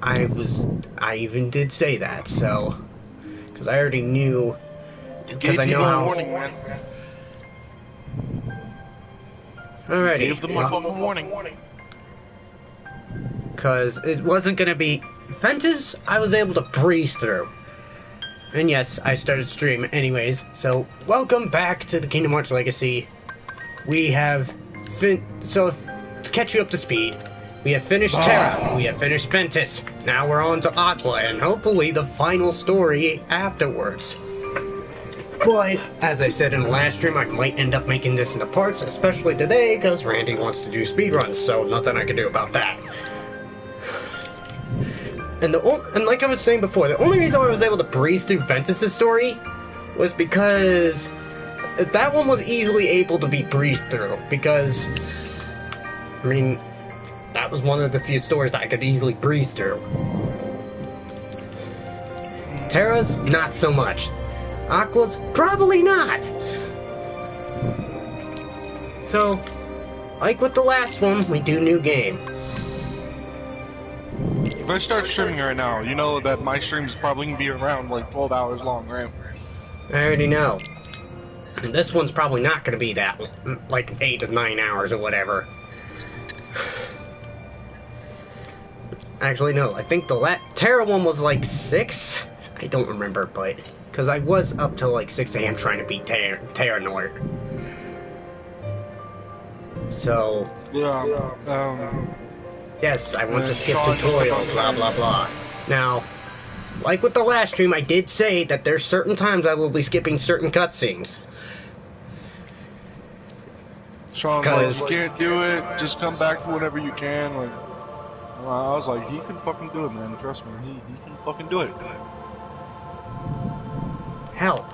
I even did say that, so, because I already knew, because I know how. Warning, man. Alrighty. Gave them a fucking warning. Because it wasn't gonna be Ventus. I was able to breeze through, and yes, I started stream anyways. So welcome back to the Kingdom Hearts Legacy. We have to catch you up to speed. We have finished Terra, we have finished Ventus, now we're on to Aqua, and hopefully the final story afterwards. But, as I said in the last stream, I might end up making this into parts, especially today, because Randy wants to do speedruns, so nothing I can do about that. And like I was saying before, the only reason I was able to breeze through Ventus' story was because that one was easily able to be breezed through, because, I mean, that was one of the few stories that I could easily breeze through. Terra's, not so much. Aqua's, probably not. So, like with the last one, we do new game. If I start streaming right now, you know that my stream's probably gonna be around like 12 hours long, right? I already know. And this one's probably not gonna be that, like 8 to 9 hours or whatever. Actually, no, I think the Terra one was like 6? I don't remember, but... Because I was up till like 6 a.m. trying to beat Terra Nord. So... yes, I want to skip tutorial, blah blah blah. Now, like with the last stream, I did say that there's certain times I will be skipping certain cutscenes. Sean's like, you can't do it, just come back whenever you can. Like, I was like, he can fucking do it, man. Trust me, he can fucking do it. Hell,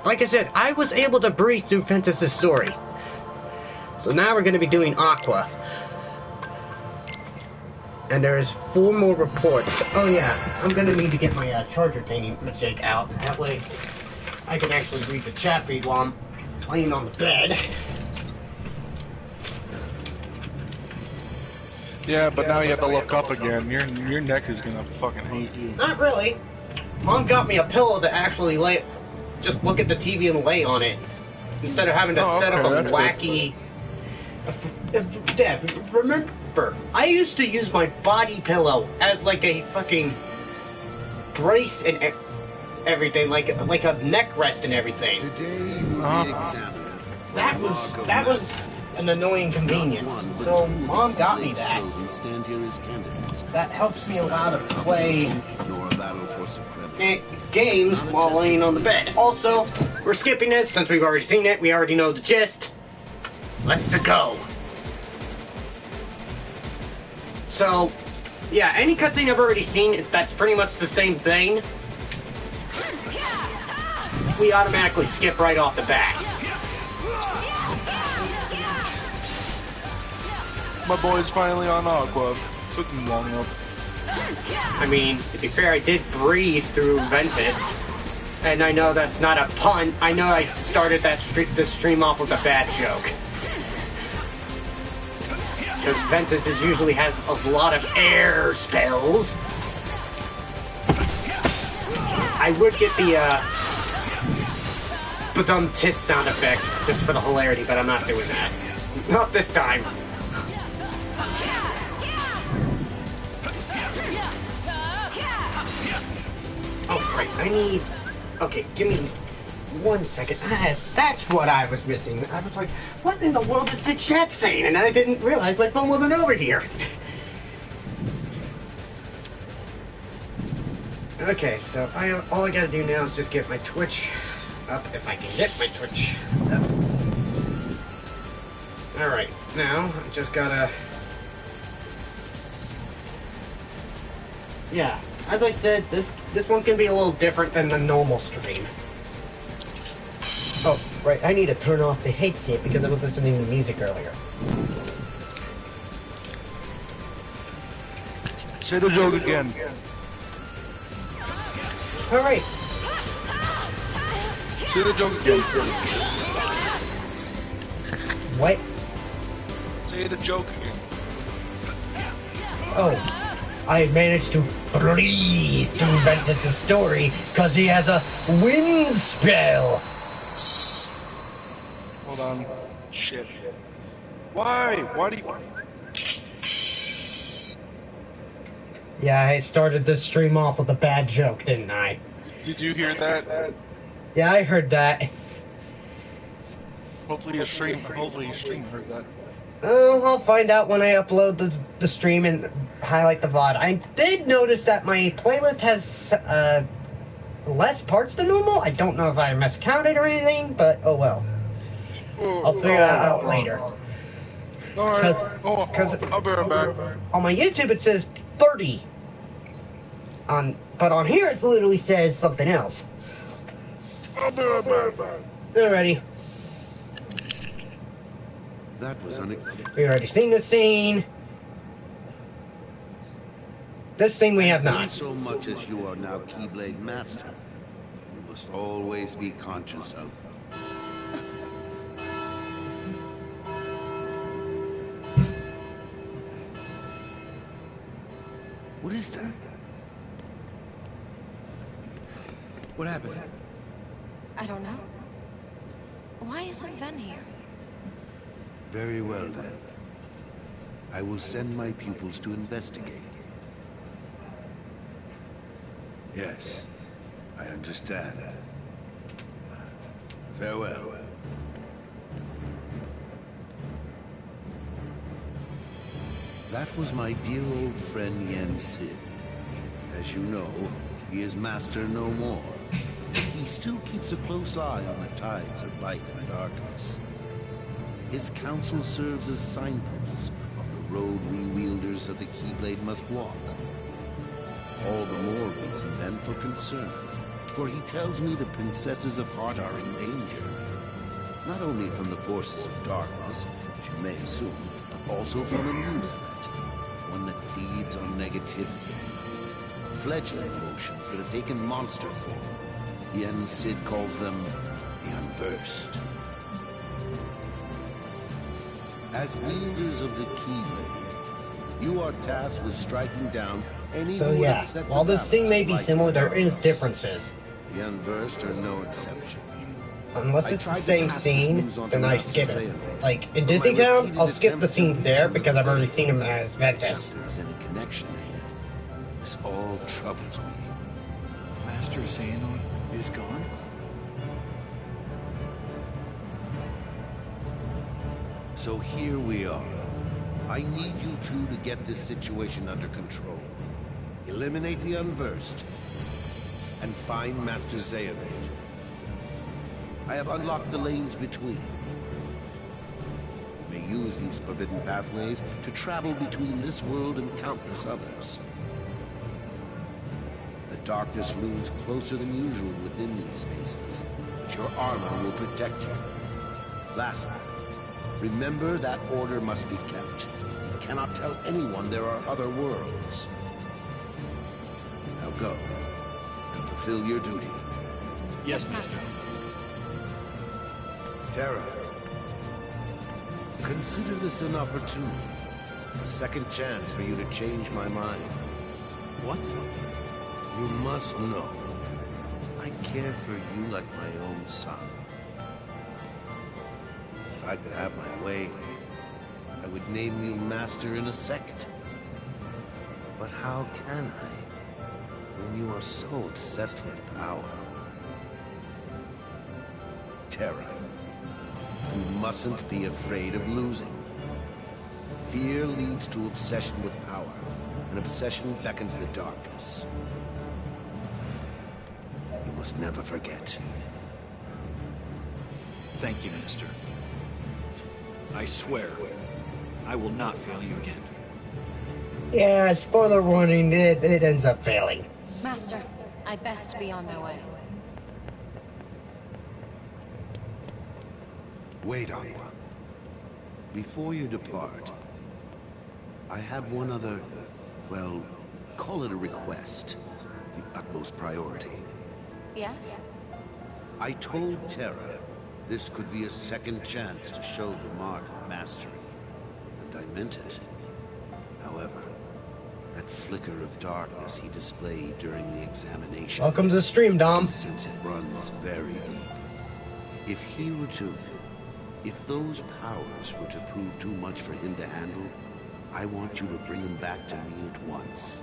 like I said, I was able to breeze through Ventus' story. So now we're going to be doing Aqua. And there's 4 more reports. Oh yeah, I'm going to need to get my charger thingy mistake out. That way I can actually read the chat feed while I'm laying on the bed. Yeah, but now you have to look up again. Your neck is gonna fucking hate you. Not really. Mom got me a pillow to actually just look at the TV and lay on it, instead of having to set up a wacky... Dev, remember, I used to use my body pillow as like a fucking brace and everything, like a neck rest and everything. That was an annoying convenience. So Mom got me that. That helps me a lot to play games while laying on the bed. Also, we're skipping this since we've already seen it. We already know the gist. Let's go. So, yeah, any cutscene I've already seen that's pretty much the same thing, we automatically skip right off the bat. My boy's finally on Aqua. Took him long enough. I mean, to be fair, I did breeze through Ventus, and I know that's not a pun. I know I started this stream off with a bad joke. Because Ventus usually has a lot of air spells. I would get the badum-tis sound effect just for the hilarity, but I'm not doing that. Not this time. Oh, right, I need... Okay, give me 1 second. That's what I was missing. I was like, what in the world is the chat saying? And I didn't realize my phone wasn't over here. Okay, so all I gotta do now is just get my Twitch up, if I can get my Twitch up. Alright, now I just gotta... Yeah, as I said, this one can be a little different than the normal stream. Oh, right, I need to turn off the headset because I was listening to music earlier. Say the joke again. Alright. Say the joke again. What? Say the joke again. Oh. I managed to breeze through Ventus' story because he has a wind spell. Hold on. Shit. Why? Why do you... Yeah, I started this stream off with a bad joke, didn't I? Did you hear that? Yeah, I heard that. Hopefully your stream heard that. Oh, I'll find out when I upload the stream and highlight the VOD. I did notice that my playlist has less parts than normal. I don't know if I miscounted or anything, but oh well. I'll figure that out later. Alright. I'll be right back. On my YouTube it says 30. But on here it literally says something else. I'll be right back. Alrighty. That was unexpected. We already seen this scene. This scene we have not. So much as you are now Keyblade Master, you must always be conscious of. What is that? What happened? I don't know. Why isn't Ven here? Very well then. I will send my pupils to investigate. Yes, I understand. Farewell. That was my dear old friend Yen Sid. As you know, he is master no more. He still keeps a close eye on the tides of light and darkness. His counsel serves as signposts on the road we wielders of the Keyblade must walk. All the more reason then for concern, for he tells me the princesses of Heart are in danger. Not only from the forces of darkness, which you may assume, but also from a new threat, one that feeds on negativity. Fledgling emotions that have taken monster form. Yen Sid calls them the Unversed. As wielders of the Keyblade, you are tasked with striking down any So who yeah, upset the while this scene balance may of be light similar, and there is darkness. differences. The Unversed are no exception. Unless it's the same scene, then I skip it. Like, in But my Disney Town, repeated I'll skip the attempts to scenes there reason because the I've already faith, seen him as I doubt Ventus. there is any connection in it. This all troubles me. Master Xehanort is gone? So here we are. I need you two to get this situation under control. Eliminate the Unversed, and find Master Xehanort. I have unlocked the lanes between. You may use these forbidden pathways to travel between this world and countless others. The darkness looms closer than usual within these spaces, but your armor will protect you. Lastly, remember that order must be kept. You cannot tell anyone there are other worlds. Now go, and fulfill your duty. Yes, Master. Terra, consider this an opportunity. A second chance for you to change my mind. What? You must know, I care for you like my own son. If I could have my way, I would name you Master in a second. But how can I, when you are so obsessed with power? Terra, you mustn't be afraid of losing. Fear leads to obsession with power, and obsession beckons the darkness. You must never forget. Thank you, Master. I swear, I will not fail you again. Yeah, spoiler warning, it ends up failing. Master, I best be on my way. Wait, Aqua. Before you depart, I have one other, well, call it a request, of the utmost priority. Yes? I told Terra this could be a second chance to show the mark of mastery, and I meant it. However, That flicker of darkness he displayed during the examination. Welcome to the stream, Dom. Since it runs very deep. If those powers were to prove too much for him to handle, I want you to bring him back to me at once.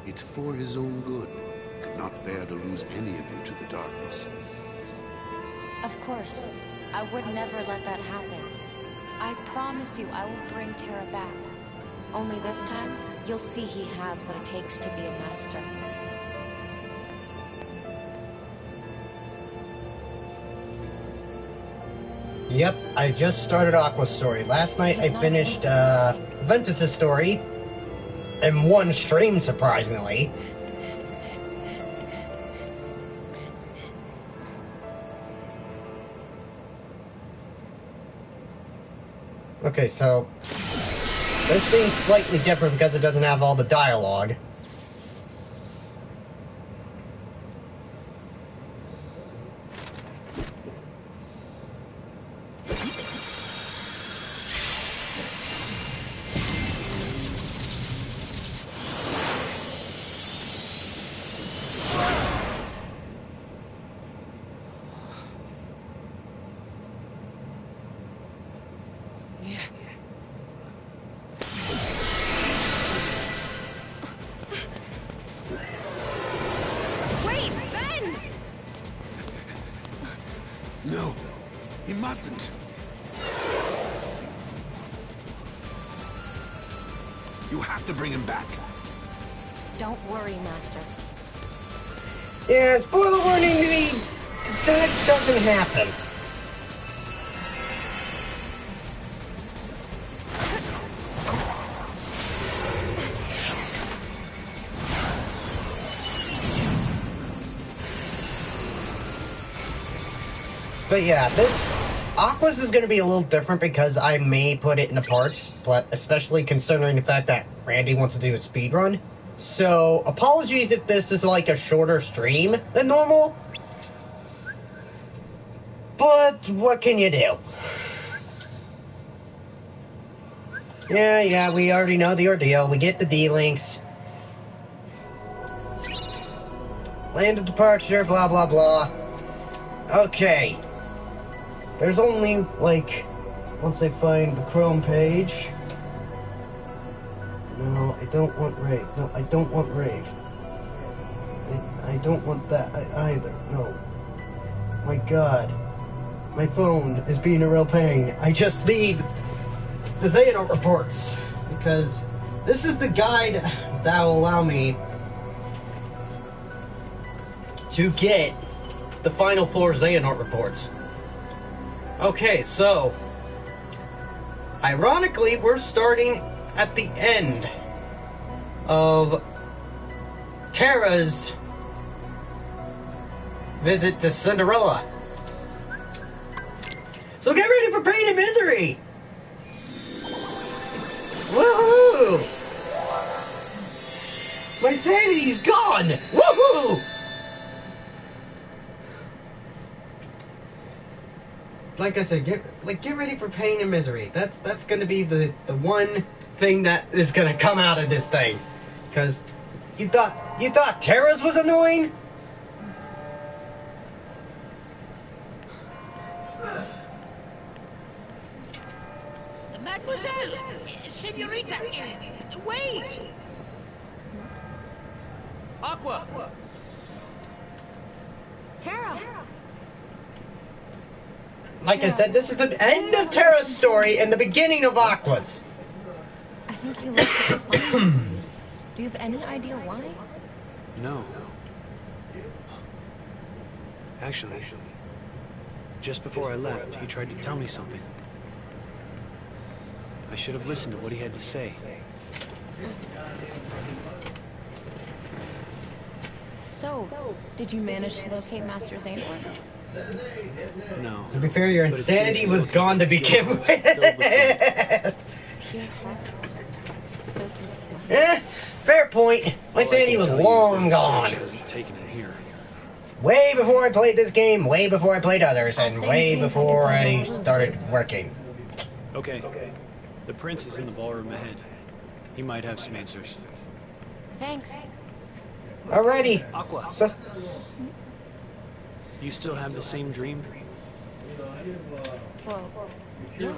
It's for his own good. He could not bear to lose any of you to the darkness. Of course. I would never let that happen. I promise you I will bring Terra back. Only this time, you'll see he has what it takes to be a master. Yep, I just started Aqua's story. Last night I finished Ventus's story in one stream, surprisingly. Okay, so this seems slightly different because it doesn't have all the dialogue. No, he mustn't. You have to bring him back. Don't worry, Master. Yeah, spoiler warning to me, that doesn't happen. But yeah, this Aqua's is going to be a little different because I may put it into parts, but especially considering the fact that Randy wants to do a speed run. So apologies if this is like a shorter stream than normal. But what can you do? Yeah, we already know the ordeal. We get the D-links. Land of departure, blah, blah, blah. Okay. There's only, like, once I find the Chrome page. No, I don't want Rave. No, I don't want Rave. I don't want that either. No. My God. My phone is being a real pain. I just need the Xehanort reports. Because this is the guide that will allow me to get the final 4 Xehanort reports. Okay, so ironically, we're starting at the end of Terra's visit to Cinderella. So get ready for pain and misery! Woohoo! My sanity's gone! Woohoo! Like I said, get ready for pain and misery. That's gonna be the one thing that is gonna come out of this thing. Cause you thought Terra's was annoying? Mademoiselle! Senorita! Wait! Aqua! Terra! Like I said, this is the end of Terra's story and the beginning of Aqua's. I think he looks like fun. Do you have any idea why? No. Actually, just before I left, he tried to tell me something. I should have listened to what he had to say. So, did you manage to locate Master Xehanort? No. To be fair, your But it seems insanity as was though gone to pure begin hearts with. filled with blood. Pure hearts. Filled with life. Fair point. My All I sanity can was tell you is that long the gone. search hasn't taken him here. Way before I played this game, way before I played others, I'll and stay way and see if I can before find I more clues. started working. Okay. The prince is in the ballroom ahead. He might have some answers. Thanks. Alrighty. Aqua, So, you still have the same dream? Well, yes.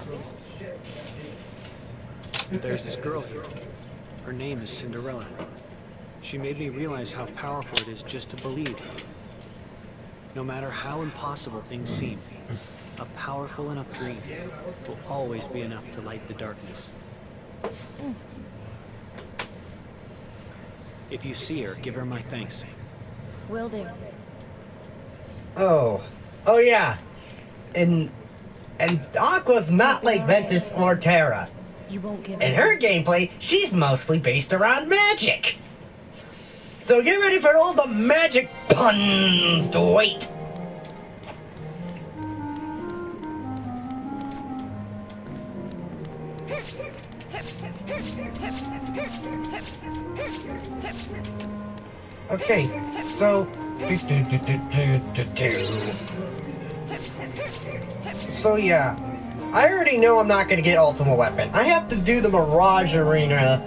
There's this girl here. Her name is Cinderella. She made me realize how powerful it is just to believe. No matter how impossible things seem, a powerful enough dream will always be enough to light the darkness. If you see her, give her my thanks. Will do. oh yeah, and Aqua's not like Ventus or Terra. You won't give In up. her gameplay, she's mostly based around magic. So get ready for all the magic puns to wait. Okay, so... So yeah, I already know I'm not gonna get Ultimate Weapon. I have to do the Mirage Arena.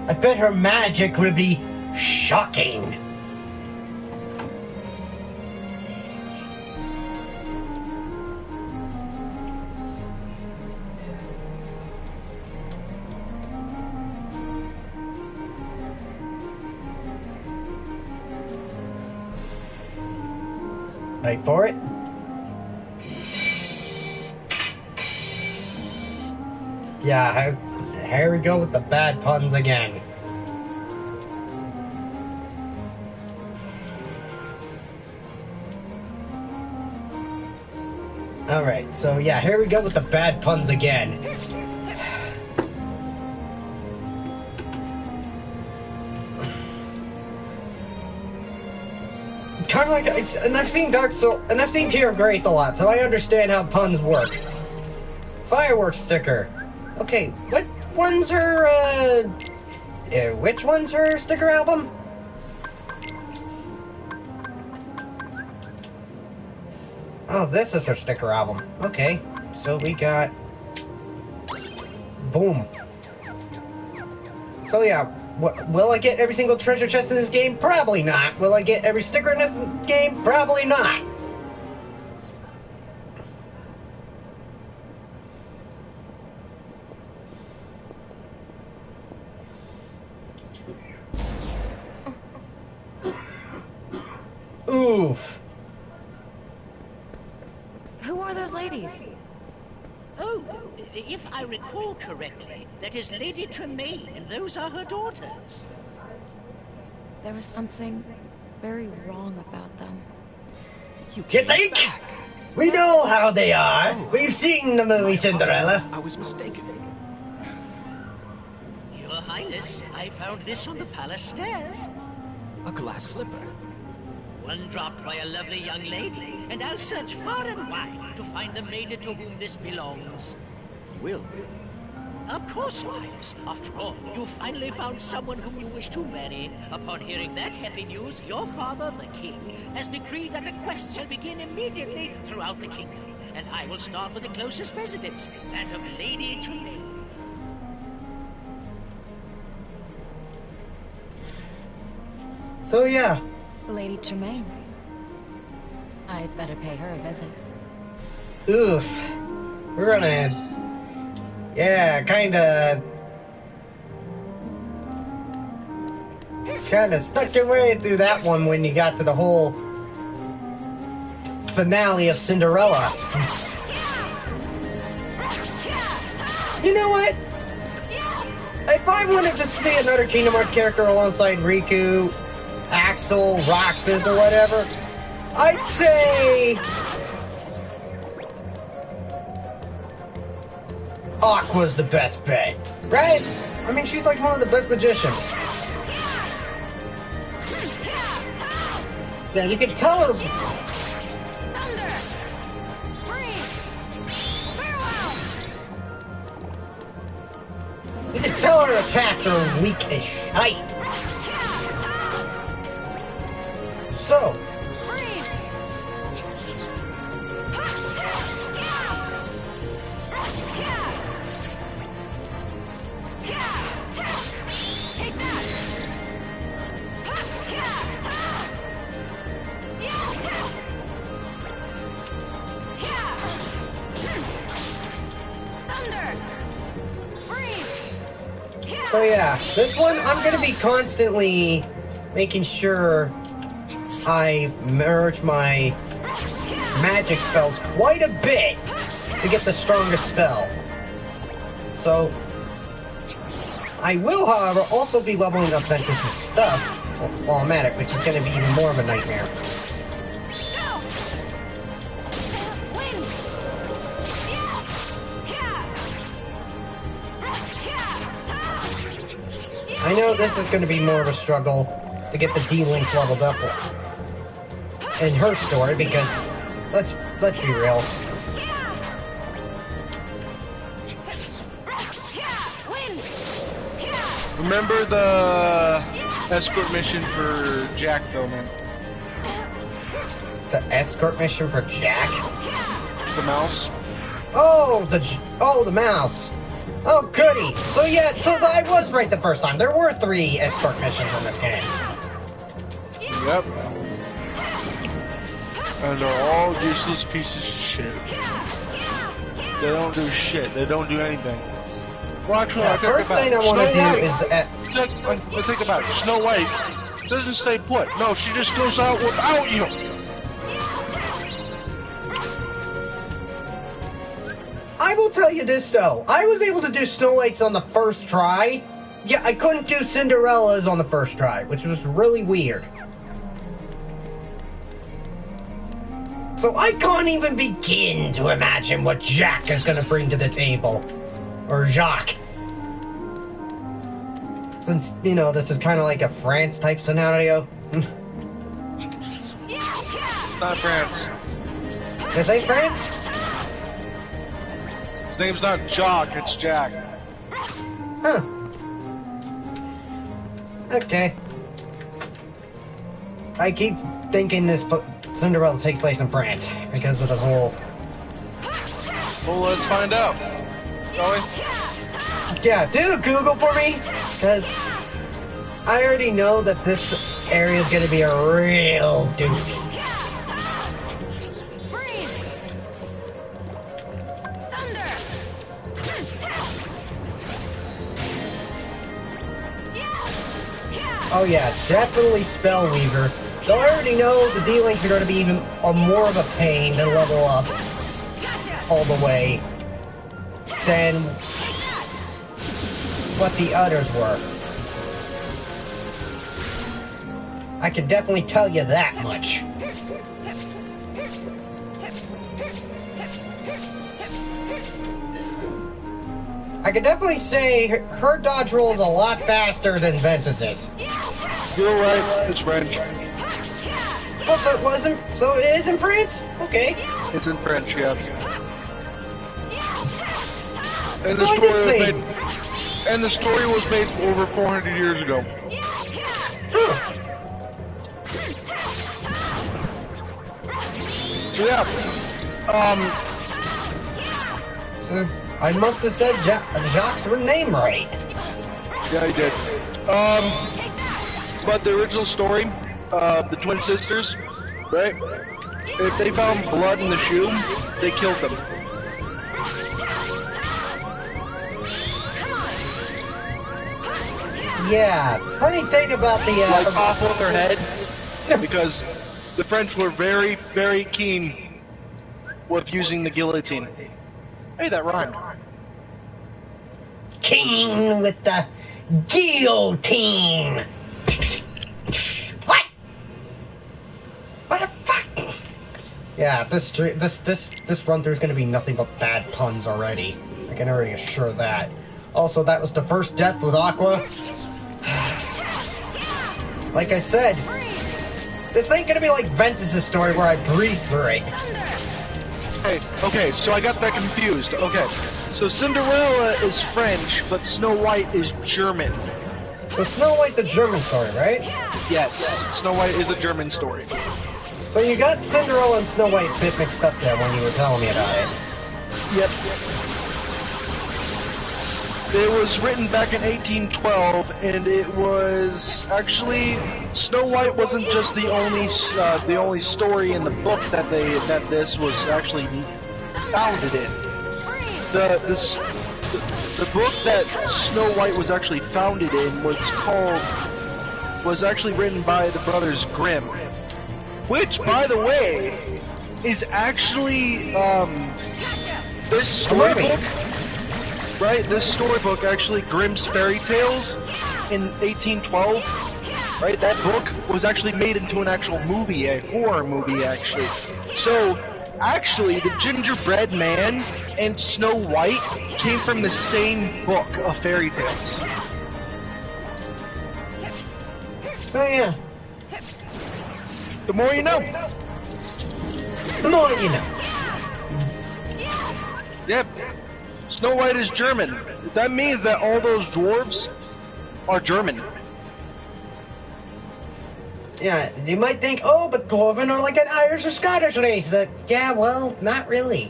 I bet her magic would be shocking. Wait for it. Yeah, here we go with the bad puns again. Alright, so yeah, here we go with the bad puns again. Kind of like, and I've seen Dark Soul, and I've seen Tear of Grace a lot, so I understand how puns work. Fireworks sticker. Okay, what one's her, which one's her sticker album? Oh, this is her sticker album. Okay, so we got... Boom. So yeah, will I get every single treasure chest in this game? Probably not. Will I get every sticker in this game? Probably not. Oof. Who are those ladies? Oh, if I recall correctly, that is Lady Tremaine, and those are her daughters. There was something very wrong about them. You think? We know how they are. We've seen the movie Cinderella. I was mistaken. Your Highness, I found this on the palace stairs. A glass slipper. One dropped by a lovely young lady, and I'll search far and wide to find the maiden to whom this belongs. Will. Of course, Wives. After all, you finally found someone whom you wish to marry. Upon hearing that happy news, your father, the king, has decreed that a quest shall begin immediately throughout the kingdom. And I will start with the closest residence, that of Lady Tremaine. So yeah. Lady Tremaine. I'd better pay her a visit. Oof. We're gonna... Yeah, kinda stuck your way through that one when you got to the whole finale of Cinderella. You know what? If I wanted to see another Kingdom Hearts character alongside Riku, Axel, Roxas, or whatever, I'd say... Aqua's the best bet, right? I mean, she's like one of the best magicians. Yeah, you can tell her... Thunder! Freeze! Farewell! You can tell her attacks are weak as shite. So... Freeze! Take that! So yeah, this one I'm gonna be constantly making sure I merge my magic spells quite a bit to get the strongest spell. So I will, however, also be leveling up Ventus' stuff while I'm at it, which is gonna be even more of a nightmare. I know this is going to be more of a struggle to get the D-Links leveled up in her story because let's be real. Remember the escort mission for Jack, though, man. The escort mission for Jack? The mouse. Oh, the mouse. Oh, goody! So yeah, so I was right the first time. There were 3 escort missions in this game. Yep. And they're all useless pieces of shit. They don't do shit. They don't do anything. Well, actually, Yeah, I think first about thing I want to do White. is... I think about it. Snow White doesn't stay put. No, she just goes out without you. I will tell you this though, I was able to do Snow White's on the first try. Yeah, I couldn't do Cinderella's on the first try, which was really weird. So I can't even begin to imagine what Jack is gonna bring to the table. Or Jacques. Since, you know, this is kind of like a France type scenario. Not France. This ain't France? His name's not Jock, it's Jack. Huh. Okay. I keep thinking this Cinderella takes place in France because of the whole... Well, let's find out. Shall we? Yeah, do a Google for me, because I already know that this area is going to be a real doozy. Oh yeah, definitely Spellweaver. Though I already know the D-Links are going to be even more of a pain to level up all the way than what the others were. I can definitely tell you that much. I can definitely say her dodge roll is a lot faster than Ventus's. You're right, it's French. Oh, so it wasn't. So it is in France? Okay. It's in French, yeah. And the Oh, I story did was say- made. And the story was made over 400 years ago. Huh. So yeah, I must have said Jacques' name right. yeah, he did. But the original story, the twin sisters, right? If they found blood in the shoe, they killed them. Yeah, funny thing about the Like off with their head, because the French were very, very keen with using the guillotine. Hey, that rhymed. king with the guillotine. What? What the fuck? Yeah, this run through is going to be nothing but bad puns already. I can already assure that. Also, that was the first death with Aqua. Like I said, this ain't gonna be like Ventus' story where I breathe through it. Hey, okay, so I got that confused. Okay, so Cinderella is French, but Snow White is German. So Snow White's a German story, right? Yes, Snow White is a German story. So you got Cinderella and Snow White a bit mixed up there when you were telling me about it. Yep. It was written back in 1812, and it was actually Snow White wasn't just the only story in the book that this was actually founded in. the book that Snow White was actually founded in was actually written by the brothers Grimm, which, by the way, is actually this storybook. Right, this storybook actually Grimm's Fairy Tales in 1812. Right, that book was actually made into an actual movie, a horror movie, actually. So, actually, the Gingerbread Man and Snow White came from the same book of fairy tales. Oh yeah. The more you know. The more you know. Yep. Snow White is German. Does that mean that all those dwarves are German? Yeah, you might think, oh, but Dwarven are like an Irish or Scottish race. Yeah, well, not really.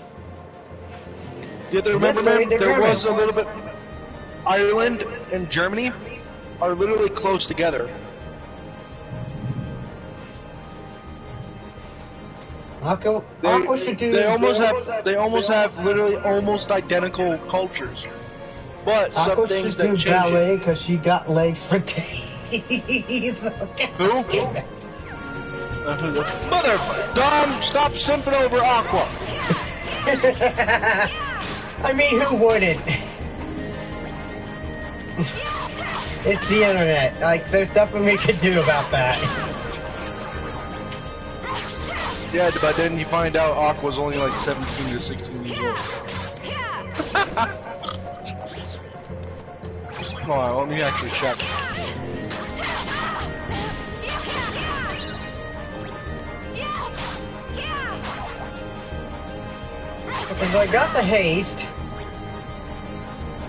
You have to remember, Yes, man, they're there German. was a little bit... Ireland and Germany are literally close together. Aqua should do. They almost have literally almost identical cultures. But some Aqua things should that do change ballet it. because she got legs for days. Who? Mother, Dom, stop simping over Aqua. I mean, who wouldn't? It's the internet. Like, there's nothing we can do about that. Yeah, but then you find out Aqua's only like 17 or 16 years old. Hold on, let me actually check. Because I got the haste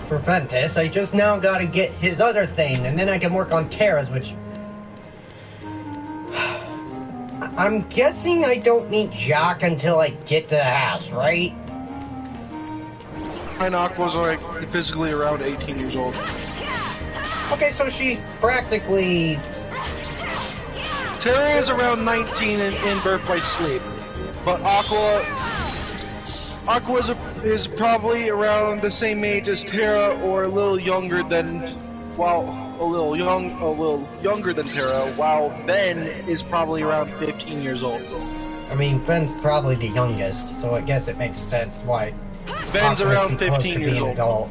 for Ventus, I just now gotta get his other thing, and then I can work on Terra's, which... I'm guessing I don't meet Jacques until I get to the house, right? And Aqua's like physically around 18 years old. Okay, so she's practically... Terra is around 19 in Birth by Sleep, but Aqua is probably around the same age as Terra, or a little younger than, a little younger than Terra, while Ben is probably around 15 years old. I mean, Ben's probably the youngest, so I guess it makes sense why... Ben's Aqua would around be close 15 to years being old. adult.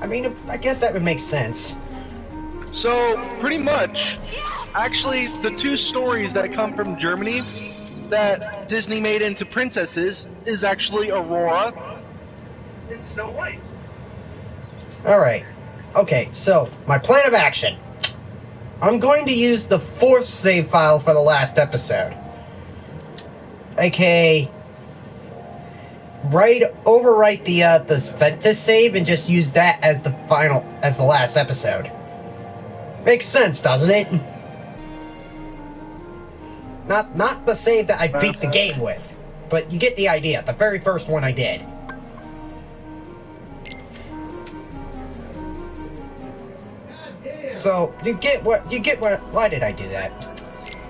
I mean, I guess that would make sense. So, pretty much, actually, the two stories that come from Germany that Disney made into princesses is actually Aurora and Snow White. Alright. Okay, so, my plan of action. I'm going to use the 4th save file for the last episode. AKA... overwrite the Ventus save and just use that as the last episode. Makes sense, doesn't it? Not the save that I beat the game with, but you get the idea. The very first one I did. So you get what why did I do that?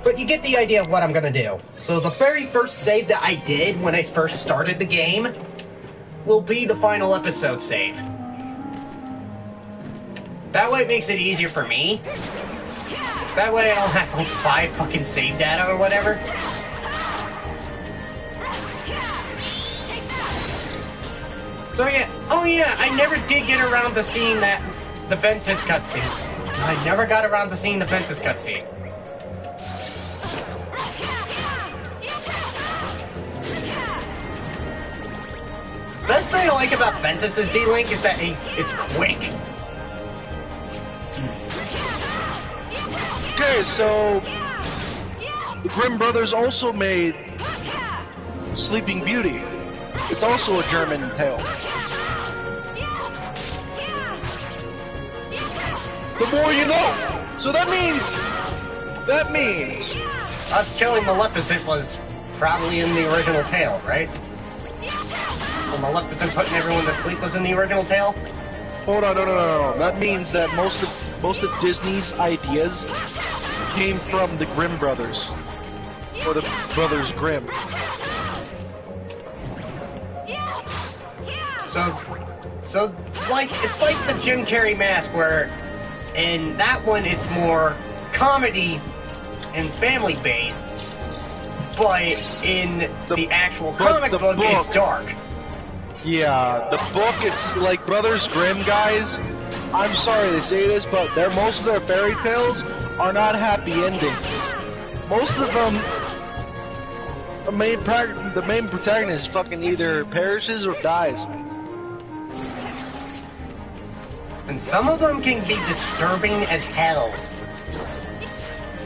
But you get the idea of what I'm gonna do. So the very first save that I did when I first started the game will be the final episode save. That way it makes it easier for me. That way I don't have like 5 fucking save data or whatever. So yeah, oh yeah, I never did get around to seeing the Ventus cutscene. I never got around to seeing the Ventus cutscene. Best thing I like about Ventus's D-Link is that it's quick. Okay, so the Grimm brothers also made Sleeping Beauty. It's also a German tale. The more you know. So that means Us killing Maleficent was probably in the original tale, right? Well, Maleficent putting everyone to sleep was in the original tale? Hold on, no. That means that most of Disney's ideas came from the Grimm brothers, or the brothers Grimm. So it's like the Jim Carrey mask, where in that one it's more comedy and family based, but in the actual comic book it's dark. Yeah, the book, it's like Brothers Grimm, guys. I'm sorry to say this, but most of their fairy tales are not happy endings. Most of them, the main protagonist fucking either perishes or dies. And some of them can be disturbing as hell.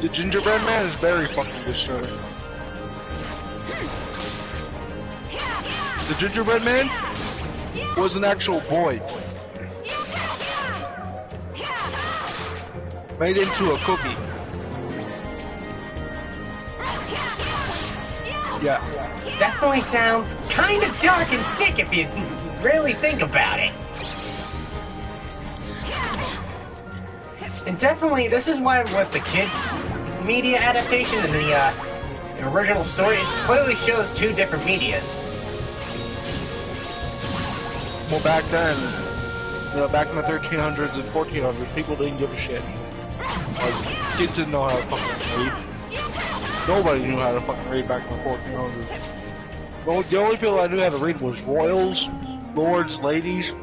The gingerbread man is very fucking disturbing. The gingerbread man was an actual boy. Made into a cookie. Yeah. Definitely sounds kind of dark and sick if you really think about it. And definitely, this is why with the kids' media adaptation and the original story, it clearly shows two different medias. Well, back then, back in the 1300s and 1400s, people didn't give a shit. Like, kids didn't know how to fucking read. Nobody knew how to fucking read back in the 1400s. The only people I knew how to read was royals, lords, ladies.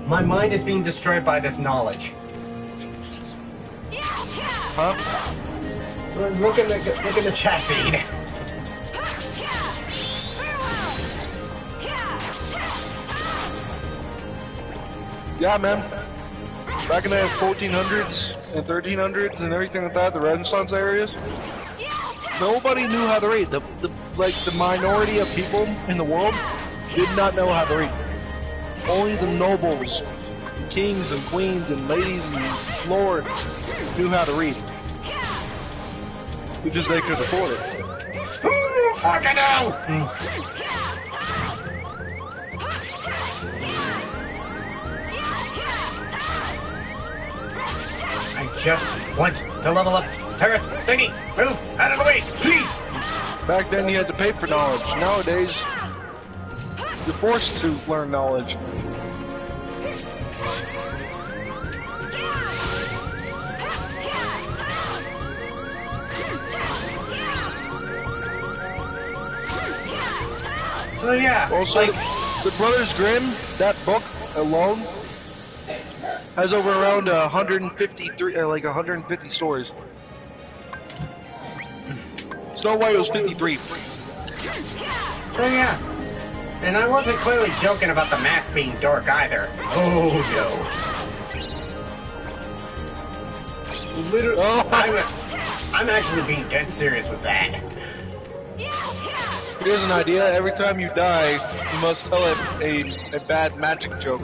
My mind is being destroyed by this knowledge. Huh? Look in the chat feed. Yeah, man. Back in the 1400s and 1300s and everything like that, the Renaissance areas, nobody knew how to read. The minority of people in the world did not know how to read. Only the nobles, kings and queens and ladies and lords knew how to read. Because they could afford it. Fucking hell! I just want to level up Terrace thingy. Move out of the way, please! Back then you had to pay for knowledge. Nowadays, you're forced to learn knowledge. So yeah, also, like, the Brothers Grimm, that book alone has over around 150 stories. Snow White was 53. so yeah. And I wasn't clearly joking about the mask being dark either. Oh no. Literally, I'm actually being dead serious with that. Here's an idea. Every time you die, you must tell a bad magic joke.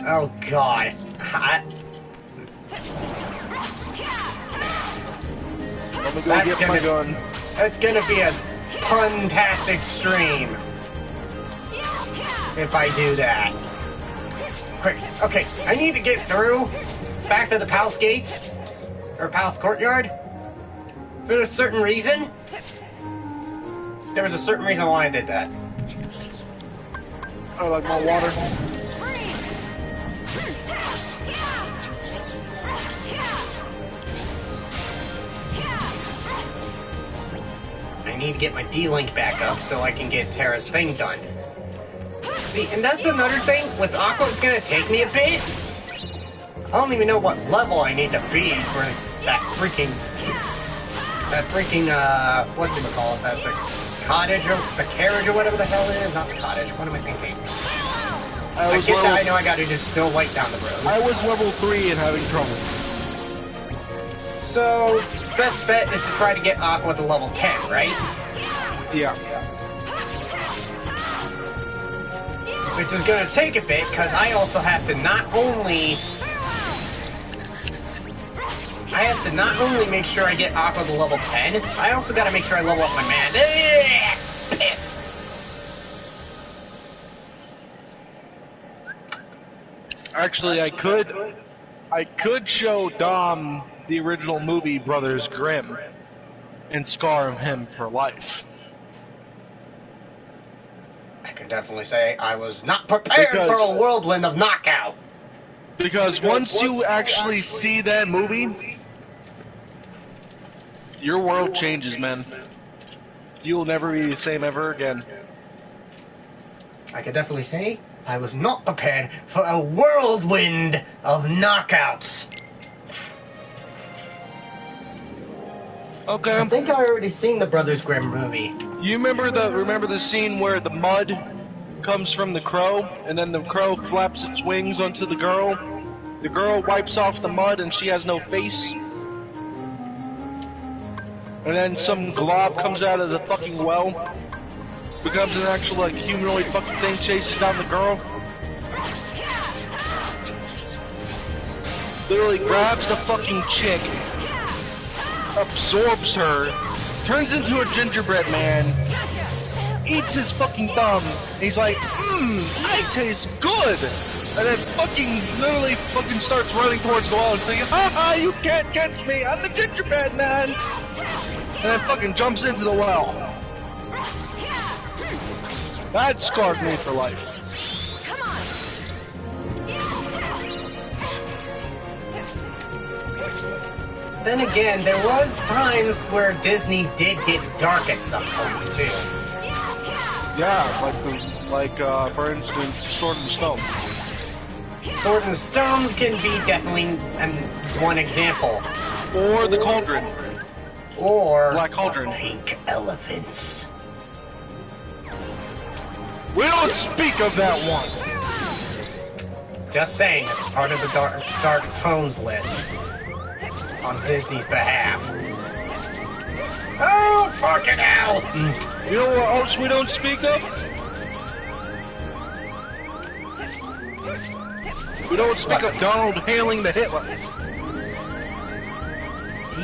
Oh god. Let me go get my gun. That's gonna be a pun-tastic stream. If I do that. Quick, okay, I need to get through back to the palace gates, or palace courtyard, for a certain reason. There was a certain reason why I did that. I like my water. I need to get my D-Link back up so I can get Terra's thing done. See, and that's another thing, with Aqua, it's gonna take me a bit. I don't even know what level I need to be for that freaking, whatchamacallit, that the cottage, or the carriage, or whatever the hell it is, not the cottage, what am I thinking? I know I gotta just go right down the road. I was level 3 and having trouble. So, best bet is to try to get Aqua to level 10, right? Yeah. Which is gonna take a bit, because I also have to not only make sure I get Aqua to level 10, I also gotta make sure I level up my man. Piss! Actually, I could show Dom the original movie Brothers Grimm. and scar him for life. I can definitely say I was not prepared for a whirlwind of knockout. Because once you actually see that movie, your world changes, man. You'll never be the same ever again. I can definitely say I was not prepared for a whirlwind of knockouts. Okay. I think I already seen the Brothers Grimm movie. You remember the scene where the mud comes from the crow, and then the crow flaps its wings onto the girl? The girl wipes off the mud and she has no face. And then some glob comes out of the fucking well, becomes an actual like humanoid fucking thing, chases down the girl. Literally grabs the fucking chick, absorbs her, turns into a gingerbread man, eats his fucking thumb, and he's like, I taste good! And then literally starts running towards the wall and saying, ha, you can't catch me, I'm the gingerbread man! And then fucking jumps into the well. That scarred me for life. Then again, there was times where Disney did get dark at some points too. Yeah, for instance, Sword and Stone. Sword and Stone can be definitely one example. Or the Cauldron. Or Black Cauldron. Pink Elephants. We don't speak of that one. Just saying, it's part of the dark tones list on Disney's behalf. Oh, fucking hell! You know what else we don't speak of? We don't speak of Donald hailing the Hitler.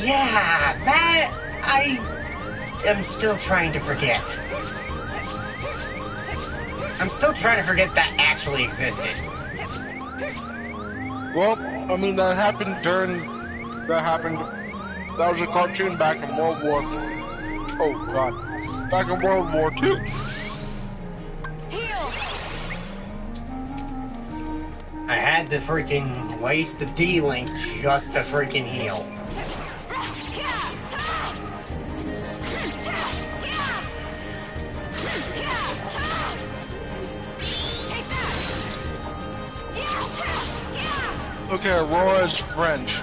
Yeah, that I am still trying to forget. I'm still trying to forget that actually existed. Well, I mean, that happened. That was a cartoon back in World War... Oh, God. Back in World War II. I had to freaking waste the D-Link just to freaking heal. Okay, Aurora's French.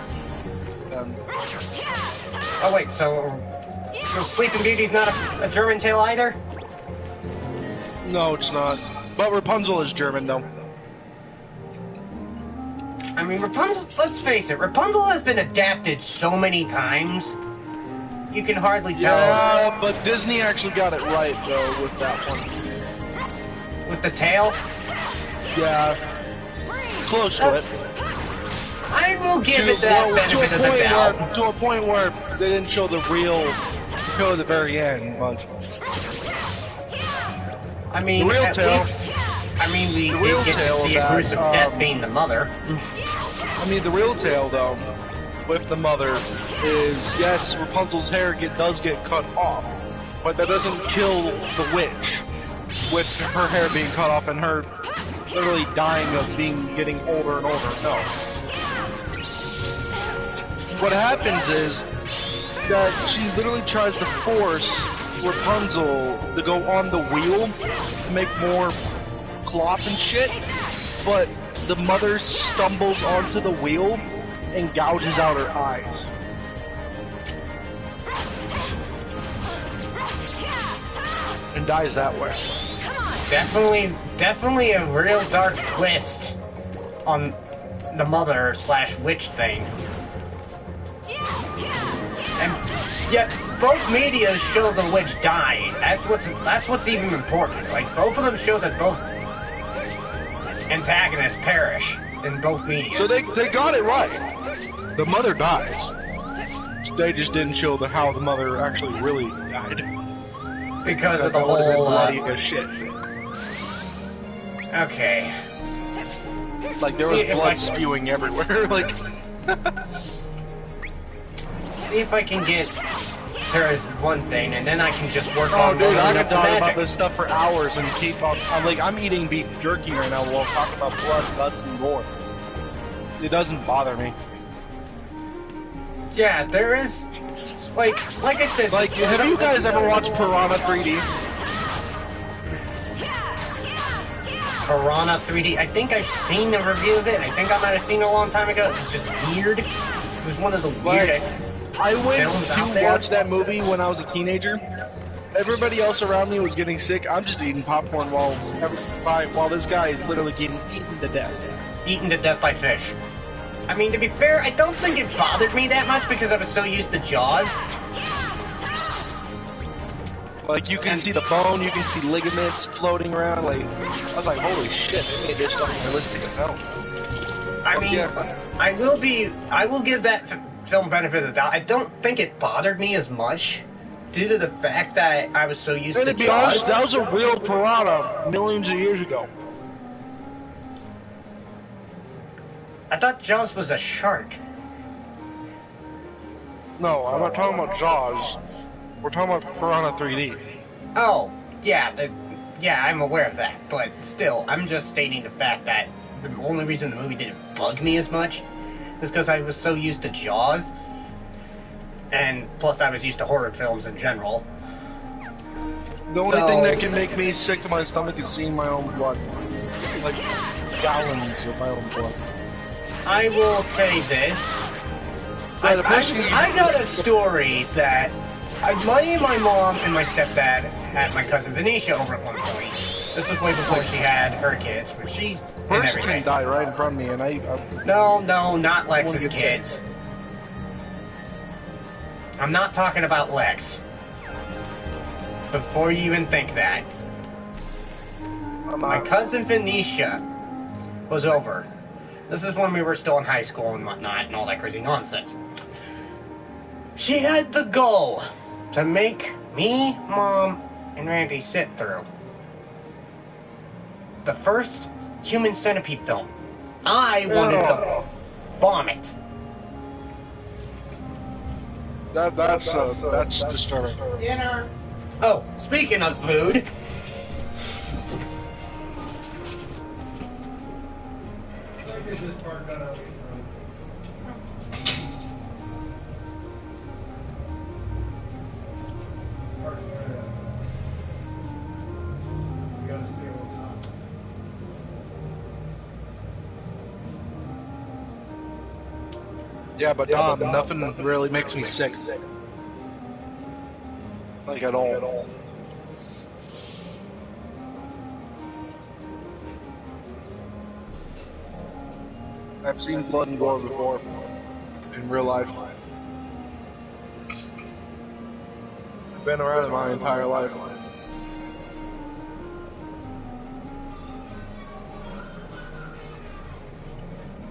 Oh wait, so Sleeping Beauty's not a German tale either? No, it's not. But Rapunzel is German, though. I mean, Rapunzel, let's face it, Rapunzel has been adapted so many times, you can hardly tell. Yeah, but Disney actually got it right, though, with that one. With the tail? Yeah. Close to it. I will give it that benefit of the doubt. To a point where they didn't show the real till the very end, but... I mean, the real tale. We did get to see a gruesome death being the mother. I mean, the real tale, though, with the mother, is, yes, Rapunzel's hair does get cut off, but that doesn't kill the witch, with her hair being cut off and her literally dying of getting older and older. No. What happens is that she literally tries to force Rapunzel to go on the wheel to make more cloth and shit, but the mother stumbles onto the wheel and gouges out her eyes. And dies that way. Definitely a real dark twist on the mother / witch thing. And yet both media show the witch dying. That's what's even important. Like, both of them show that both antagonists perish in both media. So they got it right. The mother dies. They just didn't show how the mother actually really died. Because of the whole bloody as shit. Okay. Like there was blood spewing everywhere. Like. See if I can get her is one thing, and then I can just work Oh, on dude, I leveling can up the talk about magic. this stuff for hours and keep on. I'm eating beef jerky right now while talking about blood, guts, and gore. It doesn't bother me. Yeah, there is, like I said, Like, have you guys ever watched Piranha 3D? Piranha 3D. I think I've seen a review of it. I think I might have seen it a long time ago. It's just weird. It was one of the weird. I went films out to there. watch that movie when I was a teenager. Everybody else around me was getting sick. I'm just eating popcorn while this guy is literally getting eaten to death. Eaten to death by fish. I mean, to be fair, I don't think it bothered me that much because I was so used to Jaws. Like, you can see the bone, you can see ligaments floating around. Like, I was like, holy shit, they made this fucking realistic as hell. I mean, yeah. I will give that film benefit of the doubt. I don't think it bothered me as much due to the fact that I was so used And to to be Jaws. honest, that was a real piranha millions of years ago. I thought Jaws was a shark. No, I'm not talking about Jaws. We're talking about Piranha 3D. Oh, yeah, yeah, I'm aware of that, but still, I'm just stating the fact that the only reason the movie didn't bug me as much is because I was so used to Jaws, and plus I was used to horror films in general. The only thing that can make me sick to my stomach is seeing my own blood. Like, gallons of my own blood. I will say this. Yeah, the person I got a story that my mom and my stepdad had my cousin Venetia over at one point. This was way before she had her kids, but she and person everything. can die right in front of me, and I No, not wanna Lex's get sick. kids. I'm not talking about Lex. Before you even think that. My cousin Venetia was over. This is when we were still in high school and whatnot and all that crazy nonsense. She had the goal to make me, Mom, and Randy sit through the first Human Centipede film. I wanted to vomit. That's disturbing. Dinner. Oh, speaking of food. Yeah, but nothing really makes me sick. Like, at all. I've seen blood and gore before. In real life. I've been around it my entire life.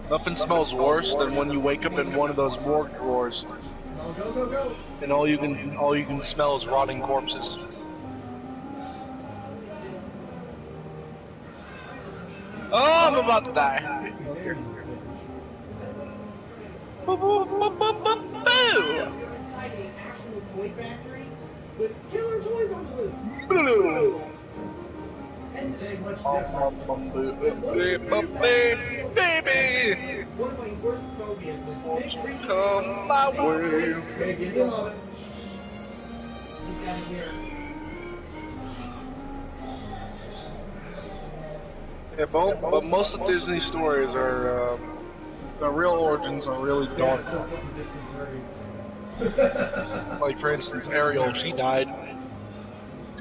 Nothing smells worse than when you wake up in one of those morgue drawers, and all you can smell is rotting corpses. Oh, I'm about to die. Boo, boo, boo, boo, boo, boo. Blue. Baby, won't you come my way? Yeah, but most of Disney's stories are the real origins are really dark. Like, for instance, Ariel, she died,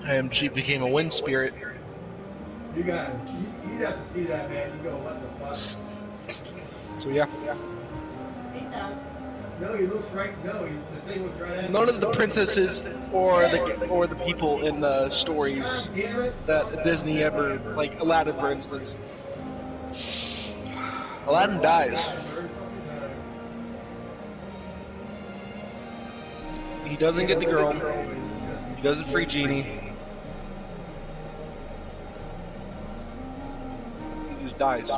and she became a wind spirit. You'd have to see that, man. You go, what the fuck? So yeah. No, he looks right. No, the thing looks right at None of the princesses or the people in the stories that Disney ever, like Aladdin, for instance. Aladdin dies. He doesn't get the girl. He doesn't free Genie. He just dies.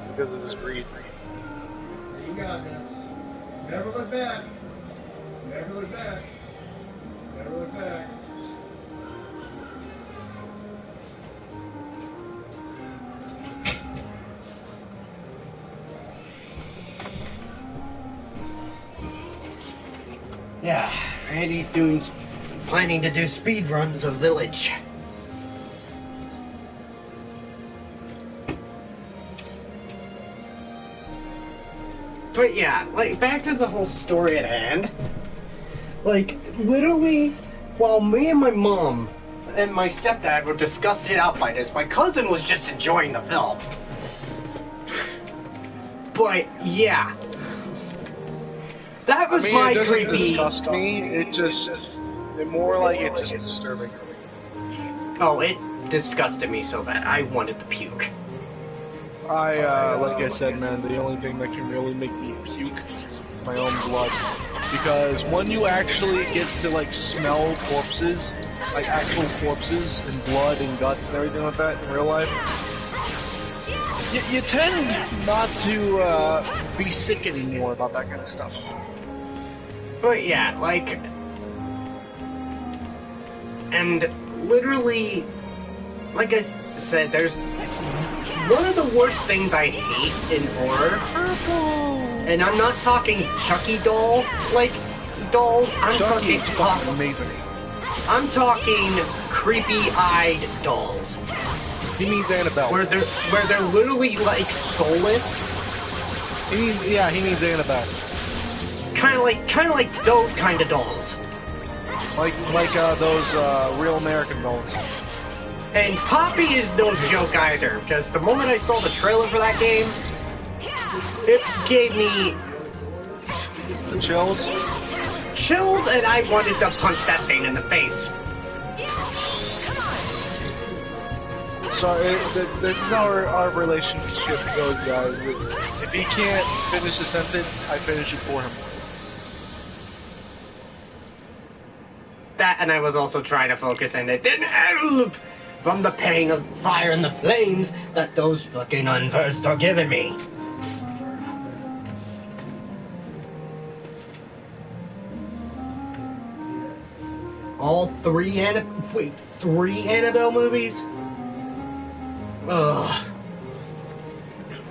Because of his greed. You got this. Never look back. Never look back. Never look back. Yeah, Randy's planning to do speed runs of Village. But yeah, like, back to the whole story at hand. Like, literally, while me and my mom and my stepdad were disgusted out by this, my cousin was just enjoying the film. But, yeah. That was my it doesn't creepy... disgust me, it's more like it's just disturbing. Oh, it disgusted me so bad. I wanted to puke. Like I said, man, the only thing that can really make me puke is my own blood. Because when you actually get to, like, smell corpses, like actual corpses and blood and guts and everything like that in real life, you tend not to be sick anymore about that kind of stuff. But yeah, like... And literally, like I said, there's... One of the worst things I hate in horror, and I'm not talking Chucky doll, like, dolls, I'm Chucky is talking... fucking amazing. I'm talking creepy-eyed dolls. He means Annabelle. Where they're literally, like, soulless. He means Annabelle. Kind of like those kind of dolls. Like those real American dolls. And Poppy is no joke either, because the moment I saw the trailer for that game, it gave me the chills, and I wanted to punch that thing in the face. So this is how our relationship goes, guys. If he can't finish a sentence, I finish it for him. That, and I was also trying to focus, and it didn't help from the pang of fire and the flames that those fucking unversed are giving me. All three Annabelle movies? Ugh.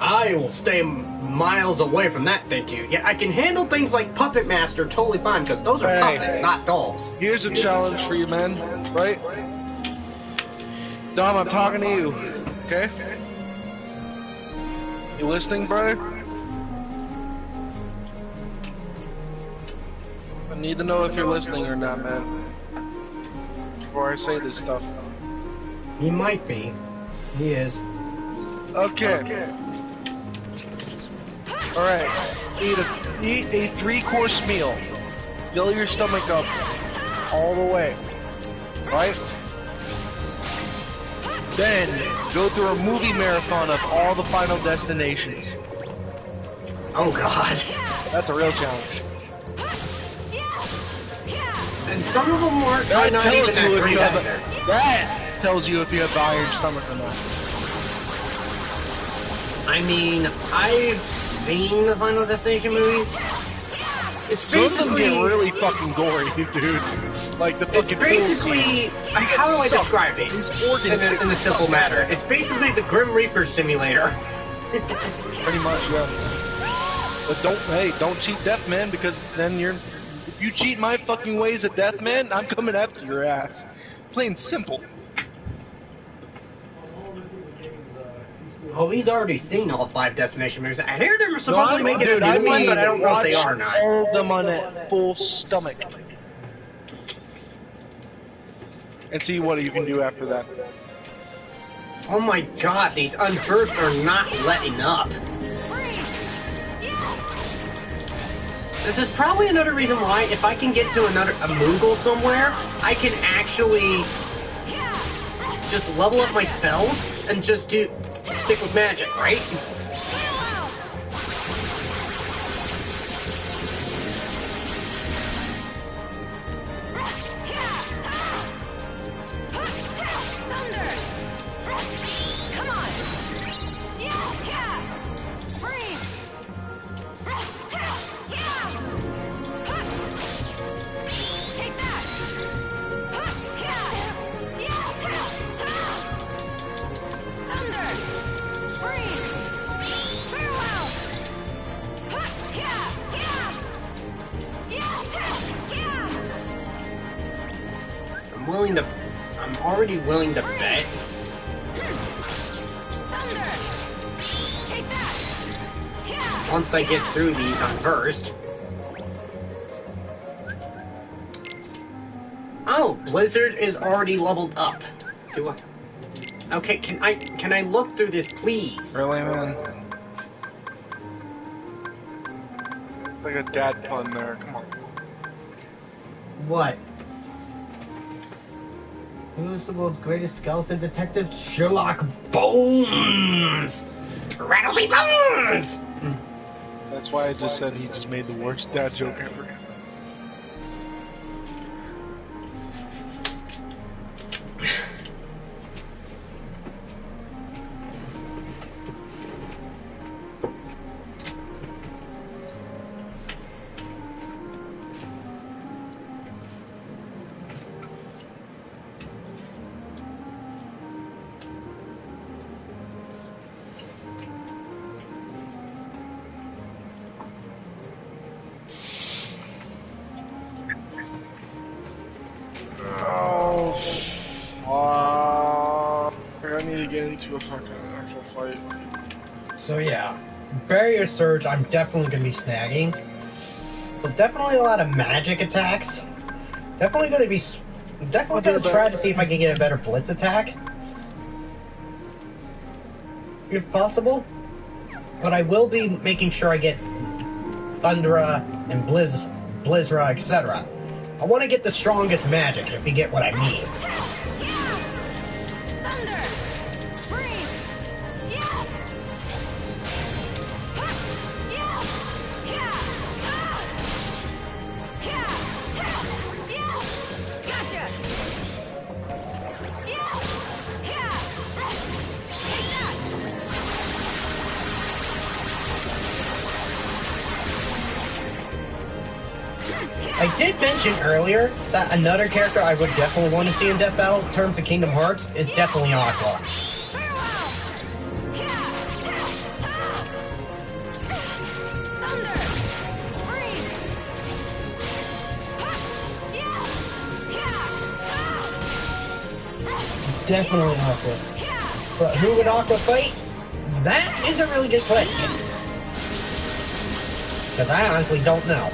I will stay miles away from that, thank you. Yeah, I can handle things like Puppet Master totally fine, because those are puppets, not dolls. Here's a challenge for you, man, right? Dom, I'm talking to you, okay? You listening, brother? I need to know if you're listening or not, man. Before I say this stuff. He might be. He is. Okay. Alright. Eat a 3-course meal. Fill your stomach up all the way. Right? Then go through a movie marathon of all the Final Destinations. Oh god. That's a real challenge. And some of them weren't not even that great either. That tells you if you have the iron stomach or not. I mean, I've seen the Final Destination movies. It's basically... Some of them get really fucking gory, dude. Like the fucking... It's basically... How do I describe it? In a simple matter. It's basically the Grim Reaper simulator. Pretty much, yeah. But don't cheat death, man, because then you're... If you cheat my fucking ways of death, man, I'm coming after your ass. Plain simple. Oh, he's already seen all 5 Destination movies. I hear they're supposedly making a new one, but I don't know if they are or not. All of them on a full stomach. And see what you can do after that. Oh my god, these unversed are not letting up. This is probably another reason why, if I can get to a Moogle somewhere, I can actually just level up my spells and just stick with magic, right? I'm already willing to bet. Thunder! Take that! Yeah! Once I get through these on first. Oh, Blizzard is already leveled up. Do I? Okay, can I look through this, please? Really, man? Like a dad pun there. Come on. What? Who's the world's greatest skeleton detective? Sherlock Bones! Rattle me bones! That's why I just said he just made the worst dad joke ever. I need to get into a fucking actual fight. So yeah, Barrier Surge I'm definitely going to be snagging. So definitely a lot of magic attacks. Definitely going to try to see if I can get a better blitz attack. If possible. But I will be making sure I get Thundra and Blizzra, etc. I want to get the strongest magic, if you get what I mean. Thunder! Freeze! Yeah! Yeah! Yeah! Yeah! Yeah! Gotcha! Yeah! Yeah! Take that! I did mention earlier that another character I would definitely want to see in Death Battle in terms of Kingdom Hearts is definitely Aqua. Farewell! Yeah! Thunder! Freeze! Yeah! Definitely Aqua. But who would Aqua fight? That is a really good question. Because I honestly don't know.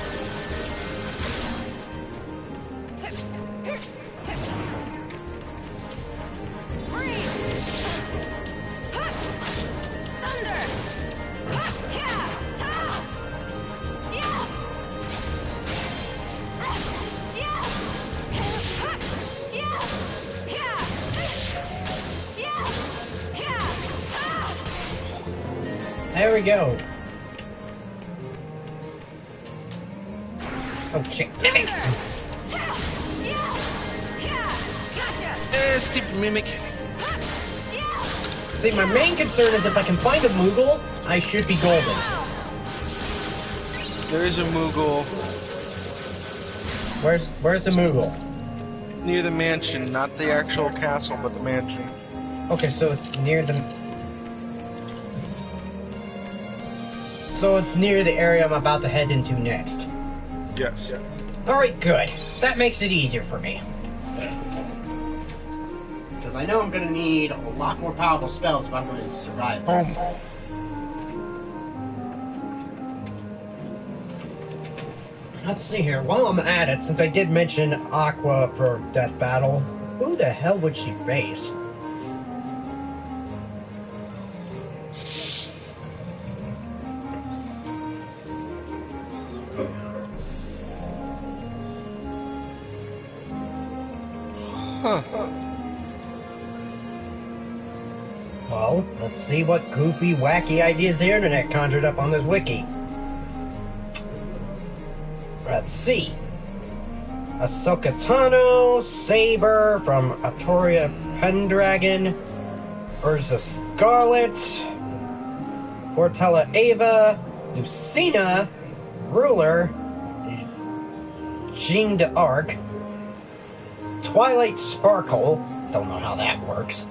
There we go. Oh shit, Mimic! Stupid Mimic. See, my main concern is if I can find a Moogle, I should be golden. There is a Moogle Where's the Moogle? near the mansion, not the actual castle, but the mansion. Okay, so it's near the... So it's near the area I'm about to head into next. Yes. Alright, good. That makes it easier for me. Because I know I'm going to need a lot more powerful spells if I'm going to survive this. Let's see here. While I'm at it, since I did mention Aqua for Death Battle, who the hell would she face? Huh. Well, let's see what goofy, wacky ideas the internet conjured up on this wiki. Let's see. Ahsoka Tano, Saber from Artoria Pendragon, Urza Scarlet, Fortella Ava, Lucina, Ruler, Jean d'Arc, Twilight Sparkle, don't know how that works,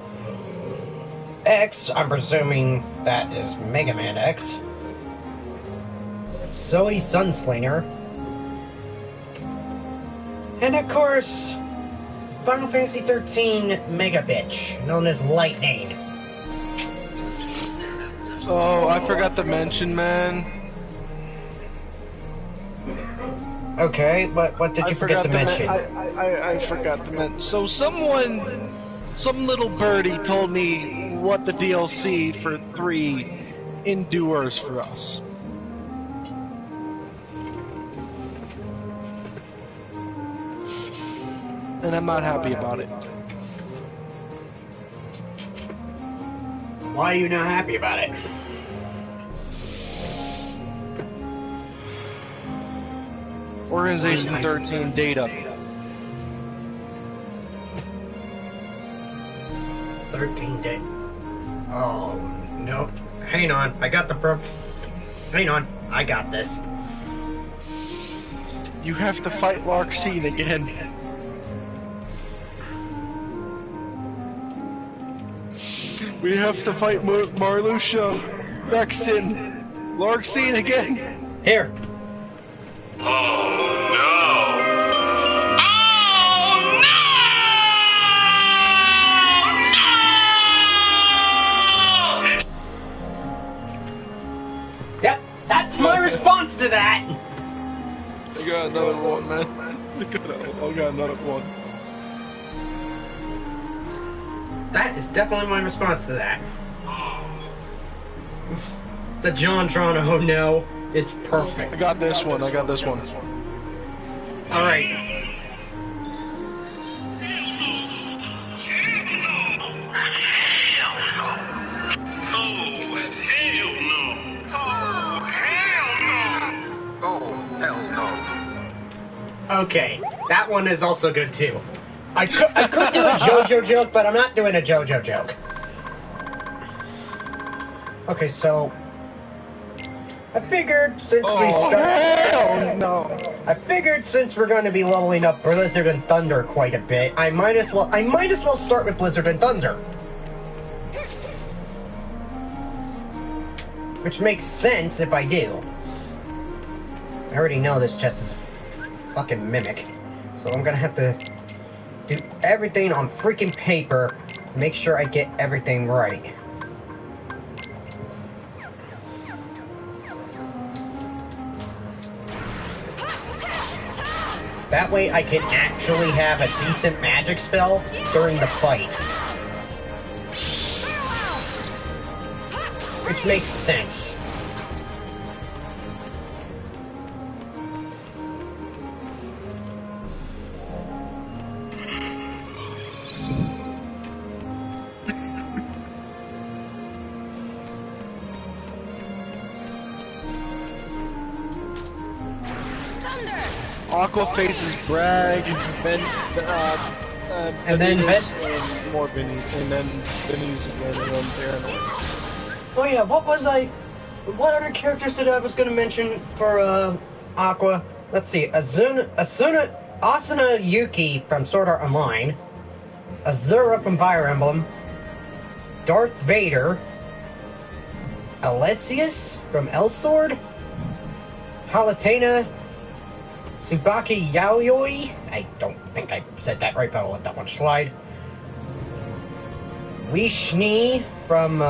X, I'm presuming that is Mega Man X, Zoe Sunslinger, and of course, Final Fantasy 13 Mega Bitch, known as Lightning. Oh, I forgot to mention, man. Okay, what did you forget to mention? I forgot to mention. So some little birdie told me what the DLC for 3 endures for us. And I'm not happy about it. Why are you not happy about it? Organization 13 data. 13 day. Oh, no. Hang on, I got the Hang on, I got this. You have to fight Larxene again. We have to fight Marluxia, Vexen, Larxene again. Here. Yep, that's my response to that! I got another one, man. I got another one. That is definitely my response to that. The JonTron, oh no, it's perfect. I got this one, Alright. Okay, that one is also good too. I could do a JoJo joke, but I'm not doing a JoJo joke. Okay, so I figured since I figured since we're going to be leveling up Blizzard and Thunder quite a bit, I might as well start with Blizzard and Thunder. Which makes sense if I do. I already know this chest is fucking mimic, so I'm gonna have to do everything on freaking paper, make sure I get everything right. That way I can actually have a decent magic spell during the fight. Which makes sense. Aqua faces Bragg, Ben, and then Benny's, and more Benny, and then Benny's again, and then Paranoid. Oh yeah, what other characters did I was gonna mention for Aqua? Let's see, Asuna Yuki from Sword Art Online, Azura from Fire Emblem, Darth Vader, Alessius from Elsword, Palutena, Tsubaki Yaoi, I don't think I said that right, but I'll let that one slide. Wishni from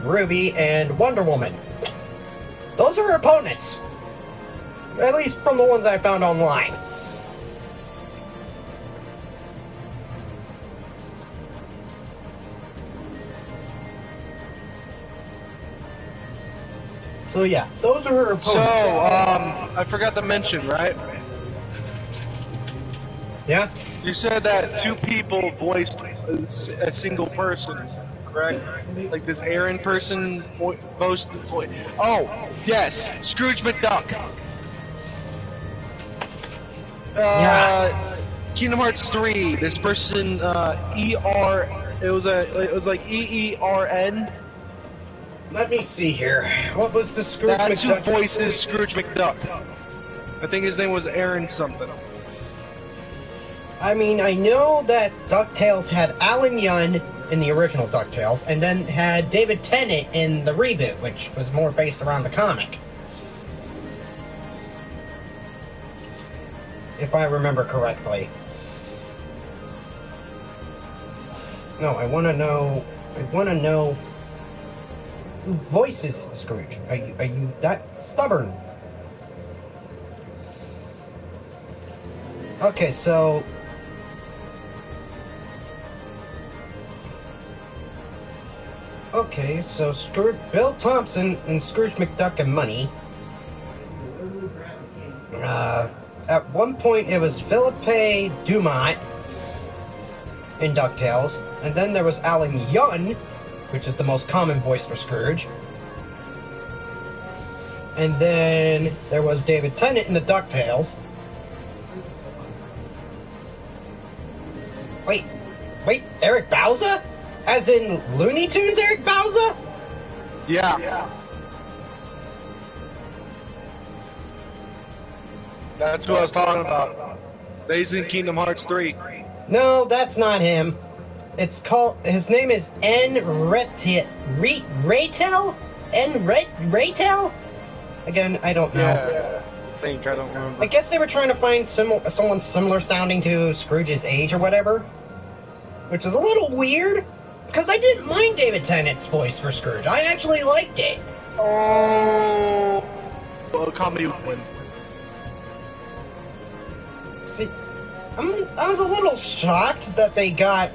Ruby, and Wonder Woman. Those are her opponents. At least from the ones I found online. So yeah, those are her opponents. So, I forgot to mention, right? Yeah? You said that 2 people voiced a single person, correct? Like this Aaron person voiced. Oh, yes, Scrooge McDuck. Yeah. Kingdom Hearts 3. This person, it was like EERN. Let me see here. What was the Scrooge That's who McDuck? voices Scrooge McDuck. I think his name was Aaron something. I mean, I know that DuckTales had Alan Young in the original DuckTales, and then had David Tennant in the reboot, which was more based around the comic. If I remember correctly. No, I want to know who voices Scrooge. Are you that stubborn? Okay, so Scrooge, Bill Thompson and Scrooge McDuck and Money. At one point it was Philippe Dumont in DuckTales, and then there was Alan Young, which is the most common voice for Scrooge. And then there was David Tennant in the DuckTales. Wait, Eric Bauza? As in Looney Tunes Eric Bauza? Yeah. That's who I was talking about. He's in Kingdom Hearts 3. No, that's not him. His name is Raytel? Raytel? Again, I don't know. Yeah, I don't remember. I guess they were trying to find someone similar sounding to Scrooge's age or whatever. Which is a little weird, because I didn't mind David Tennant's voice for Scrooge. I actually liked it. Oh, well, comedy win. See, I was a little shocked that they got...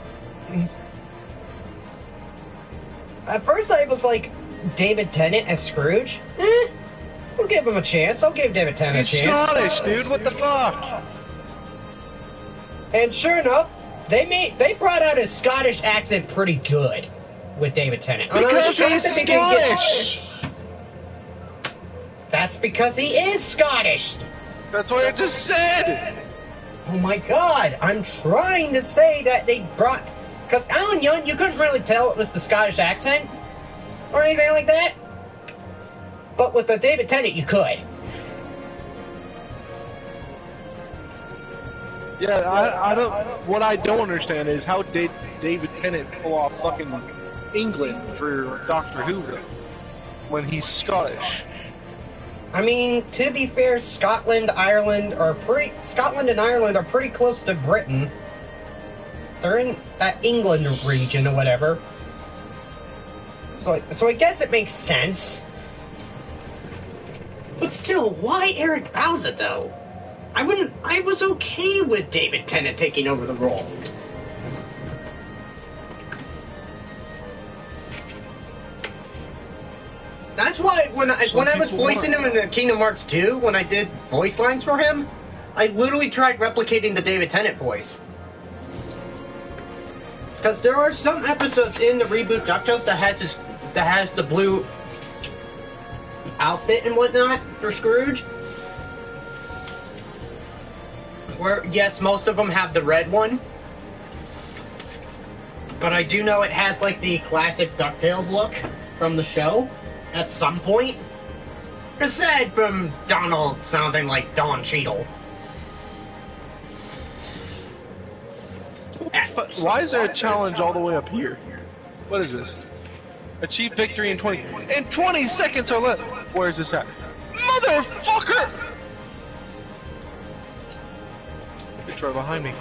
At first I was like, David Tennant as Scrooge? We'll give him a chance. I'll give David Tennant a chance. He's Scottish, dude. What the fuck? And sure enough, they brought out his Scottish accent pretty good with David Tennant. Because he's Scottish! That's because he is Scottish! That's what I just said! Oh my god, I'm trying to say that they brought... Because Alan Young, you couldn't really tell it was the Scottish accent or anything like that. But with the David Tennant, you could. Yeah, I don't... What I don't understand is how did David Tennant pull off fucking England for Doctor Who when he's Scottish? I mean, to be fair, Scotland and Ireland are pretty close to Britain. They're in that England region or whatever. So I guess it makes sense. But still, why Eric Bauza though? I was okay with David Tennant taking over the role. That's why when I was voicing him in the Kingdom Hearts 2, when I did voice lines for him, I literally tried replicating the David Tennant voice. Because there are some episodes in the reboot DuckTales that has the blue outfit and whatnot for Scrooge. Where, yes, most of them have the red one. But I do know it has, like, the classic DuckTales look from the show at some point. Aside from Donald sounding like Don Cheadle. But why is there a challenge all the way up here? What is this? Achieve victory in 20 seconds or less. Where is this at? Motherfucker! It's right behind me.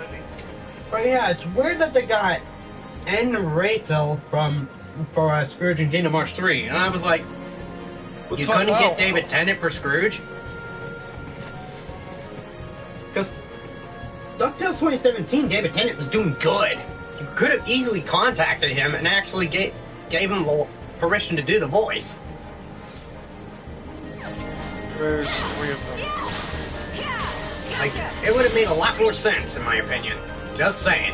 But yeah, it's weird that they got Rachel for Scrooge and Kingdom Hearts 3. And I was like, you couldn't get David Tennant for Scrooge? Because DuckTales 2017, David Tennant was doing good. You could have easily contacted him and actually gave him permission to do the voice. There's 3 of them. Like, it would have made a lot more sense, in my opinion. Just saying.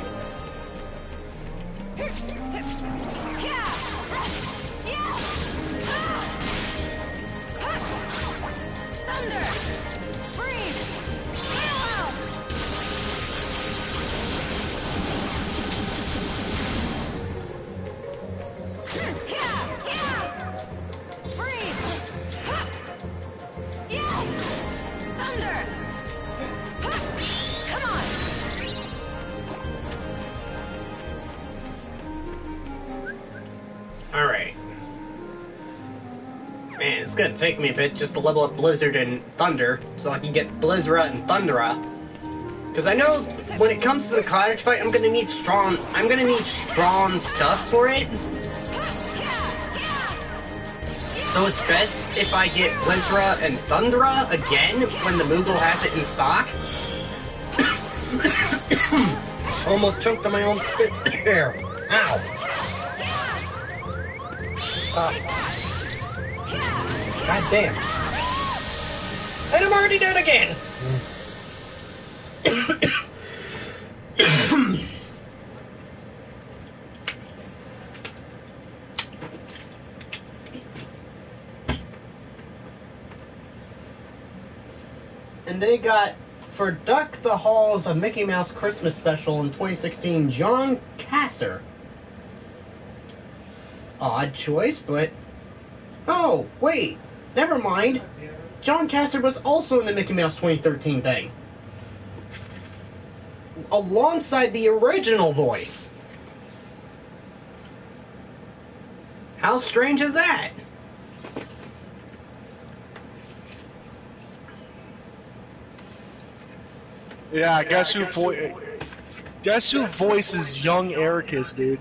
Alright. Man, it's gonna take me a bit just to level up Blizzard and Thunder, so I can get Blizzra and Thundera. Because I know when it comes to the cottage fight, I'm gonna need strong stuff for it. So it's best if I get Blizzra and Thundra again when the Moogle has it in stock. Almost choked on my own spit there. Ow. God damn. And I'm already dead again. And they got, for Duck the Hall's A Mickey Mouse Christmas Special in 2016, John Kasser. Odd choice, but... Oh, wait. Never mind. John Kasser was also in the Mickey Mouse 2013 thing. Alongside the original voice. How strange is that? Yeah, guess who voices young Ericus, dude?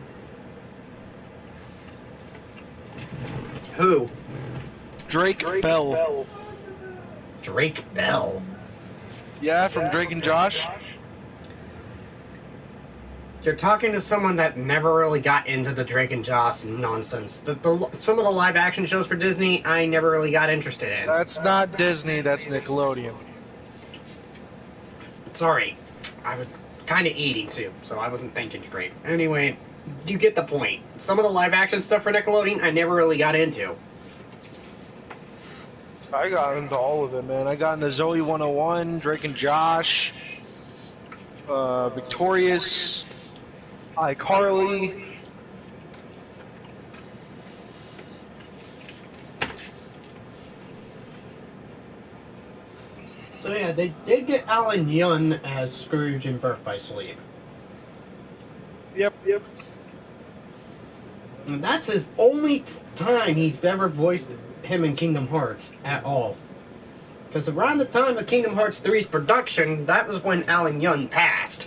Who? Drake Bell. Drake Bell. Yeah, from Drake and Josh. You're talking to someone that never really got into the Drake and Josh nonsense. Some of the live action shows for Disney, I never really got interested in. That's not Disney, that's Nickelodeon. Sorry, I was kind of eating too, so I wasn't thinking straight. Anyway, you get the point. Some of the live action stuff for Nickelodeon, I never really got into. I got into all of them, man. I got into Zoe 101, Drake and Josh, Victorious, iCarly. So yeah, they did get Alan Young as Scrooge in Birth by Sleep. Yep. And that's his only time he's ever voiced him in Kingdom Hearts at all. Because around the time of Kingdom Hearts 3's production, that was when Alan Young passed.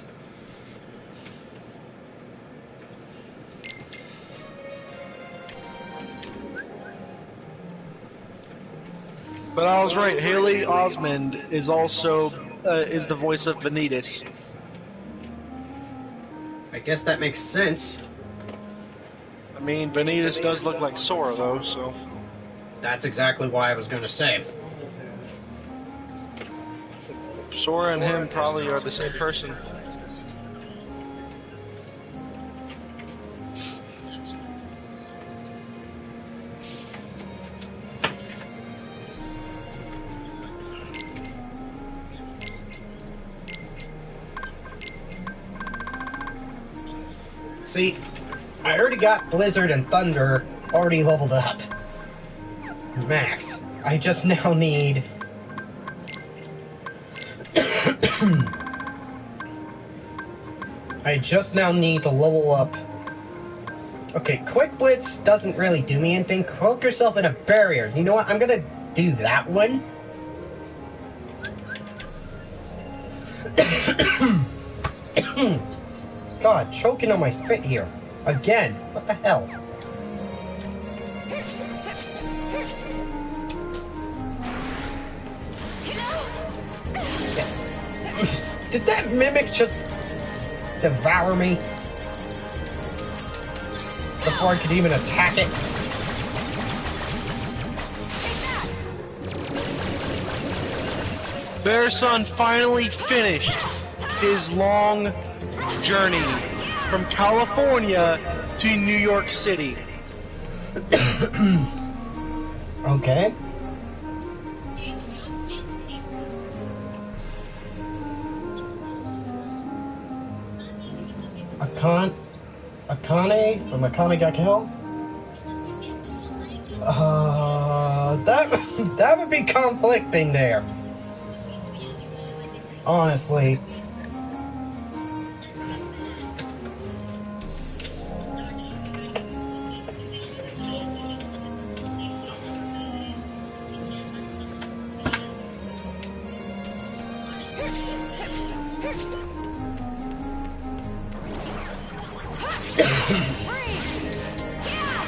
But I was right. Haley Osmond is also is the voice of Vanitas. I guess that makes sense. I mean, Vanitas does look like Sora, though, so... That's exactly why I was going to say. Sora and him probably are the same person. See, I already got Blizzard and Thunder already leveled up. Max. I just now need... I just now need to level up... Okay, Quick Blitz doesn't really do me anything. Cloak yourself in a barrier. You know what? I'm gonna do that one. God, choking on my spit here. Again. What the hell? Did that mimic just devour me? Before I could even attack it? Bear Son finally finished his long journey from California to New York City. Okay. Akane from Akane got killed? That would be conflicting there. Honestly.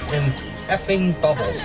And effing bubbles.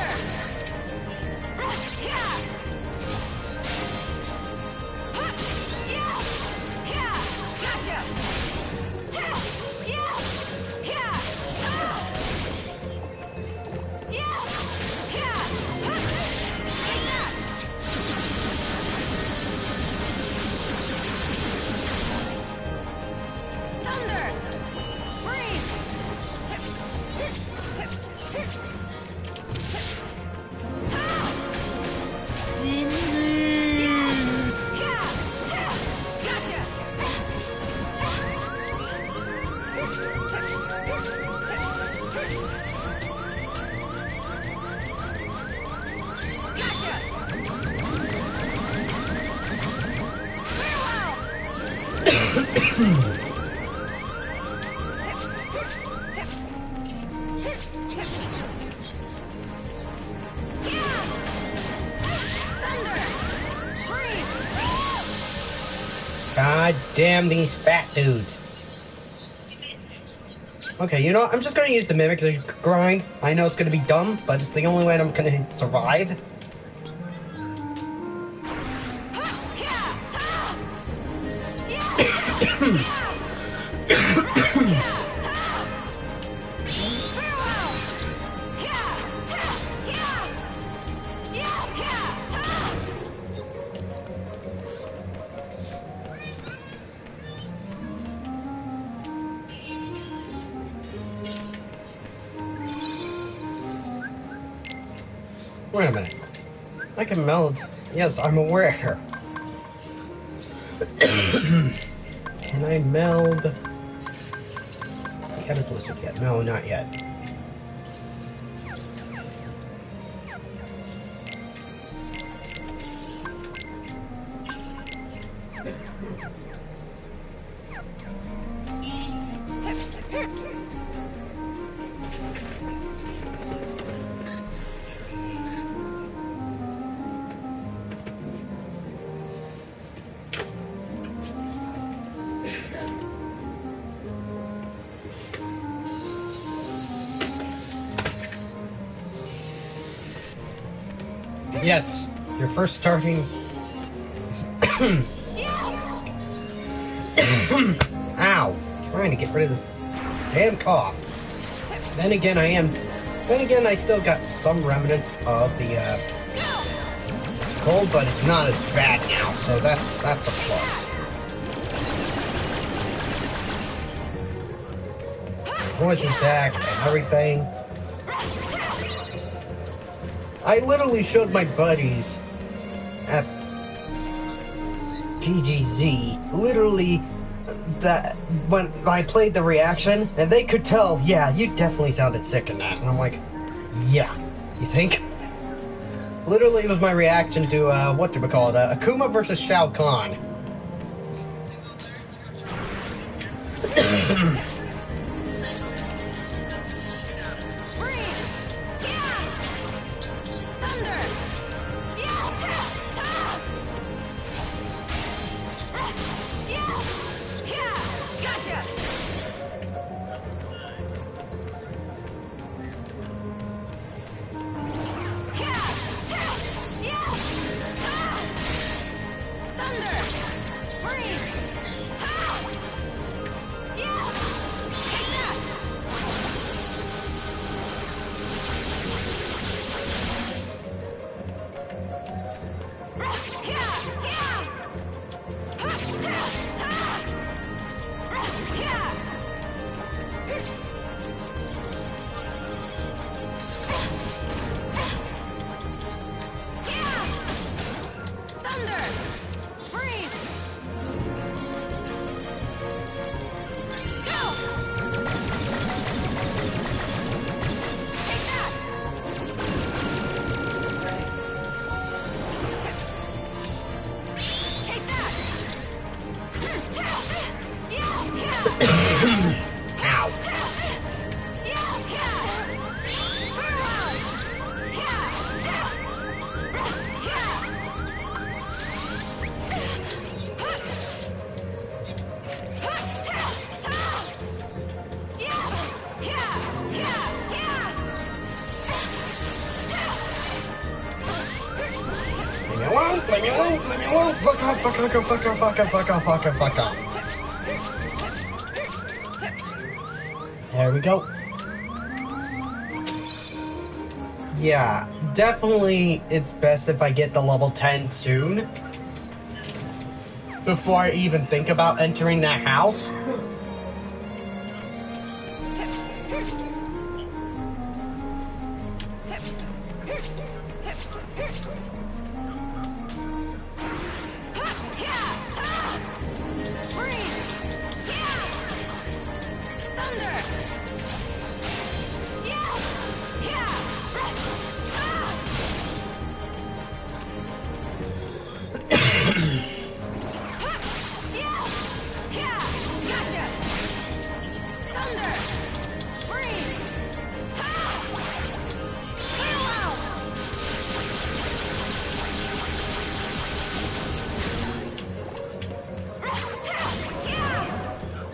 God damn these fat dudes. Okay, you know what? I'm just gonna use the mimic to grind. I know it's gonna be dumb, but it's the only way I'm gonna survive. Wait a minute. I can meld. Yes, I'm aware. Can I meld Cataclysm yet? No, not yet. Yes, you're first starting. Ow! Trying to get rid of this damn cough. Then again, I still got some remnants of the cold, but it's not as bad now, so that's a plus. Voice is back and everything. I literally showed my buddies at GGZ, literally, that when I played the reaction, and they could tell, yeah, you definitely sounded sick in that. And I'm like, yeah, you think? Literally, it was my reaction to, Akuma versus Shao Kahn. Let me alone! Let me alone! Fuck off! Fuck off! Fuck off! Fuck off! Fuck off! Fuck off! Fuck off! There we go. Yeah, definitely it's best if I get the level 10 soon. Before I even think about entering that house.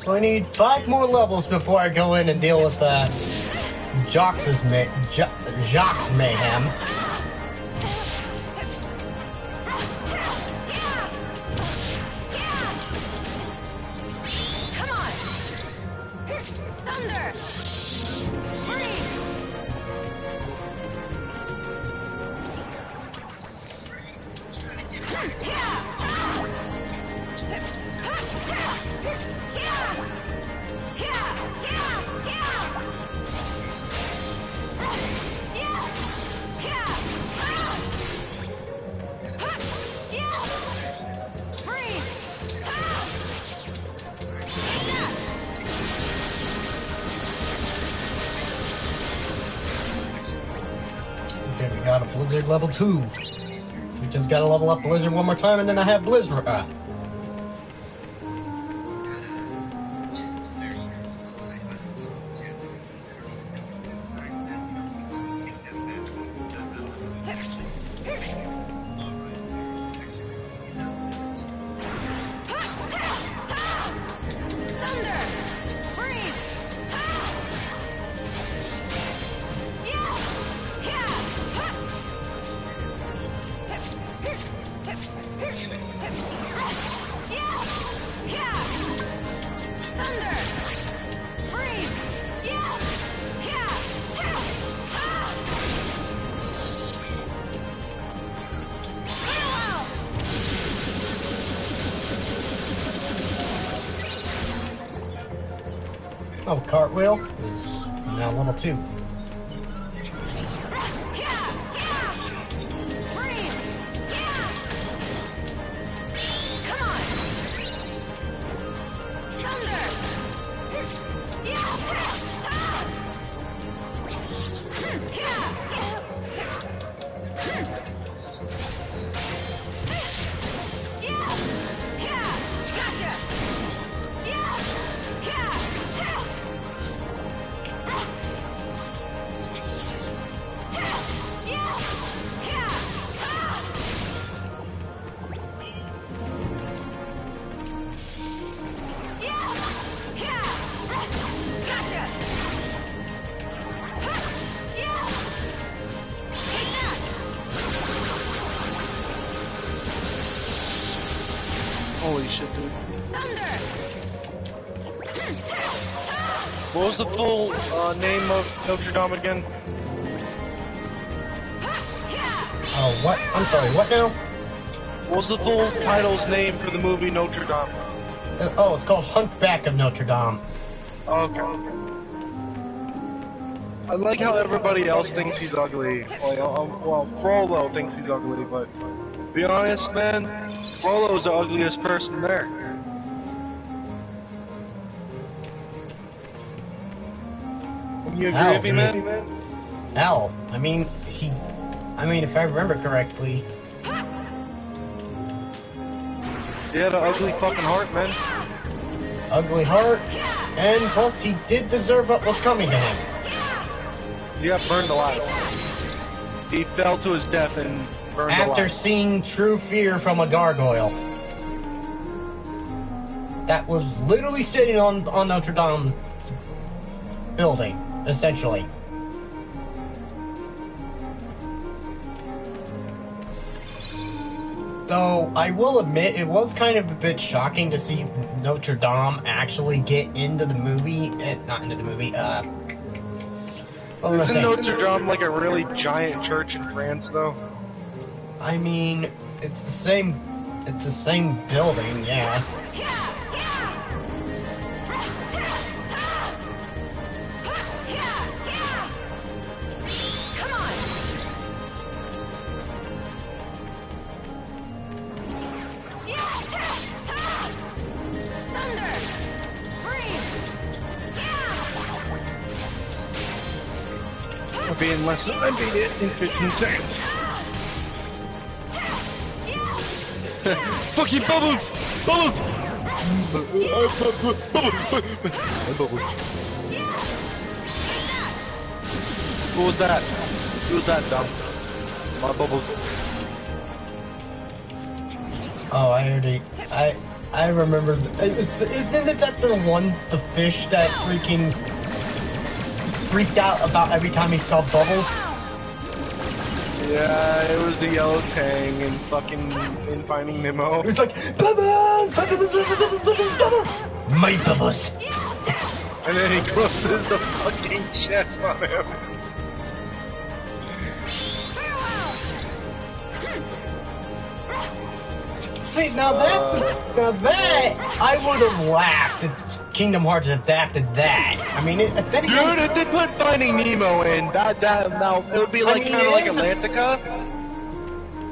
So I need 5 more levels before I go in and deal with Jacques' mayhem. Come on! Thunder! Freeze! Okay, we got a Blizzard level 2. We just gotta level up Blizzard one more time and then I have Blizzard. Oh, Cartwheel is now level 2. Holy shit, dude. What was the full name of Notre Dame again? Oh, what? I'm sorry, what now? What was the full title's name for the movie Notre Dame? Oh, it's called Hunchback of Notre Dame. Okay. I like how everybody else thinks he's ugly. Well, Frollo thinks he's ugly, but to be honest, man, Frollo's the ugliest person there. Can you agree with me, man? Hell, I mean, if I remember correctly. He had an ugly fucking heart, man. Ugly heart, and plus he did deserve what was coming to him. He got burned alive. He fell to his death and burned alive. After seeing true fear from a gargoyle. That was literally sitting on Notre Dame building, essentially. Though I will admit, it was kind of a bit shocking to see Notre Dame actually get into the movie. Not into the movie. What was I Isn't saying? Notre Dame like a really giant church in France, though? I mean, it's the same. It's the same building, yeah. Come on. Thunder. Freeze. I'll be in less. I beat it in 15 seconds. Fucking bubbles! Bubbles! Bubbles. Who was that? Who was that, Dom? My bubbles. Oh, I remember. Isn't it that the fish that freaking freaked out about every time he saw bubbles? Yeah, it was the yellow tang in fucking in Finding Nemo. It's like bubbles, bubbles, bubbles, bubbles, bubbles, bubbles, my bubbles. And then he closes the fucking chest on him. See, now that I would have laughed if Kingdom Hearts adapted that. I mean, then again, Dude, if they put Finding Nemo in, now it would be like mean, kind of it like is Atlantica,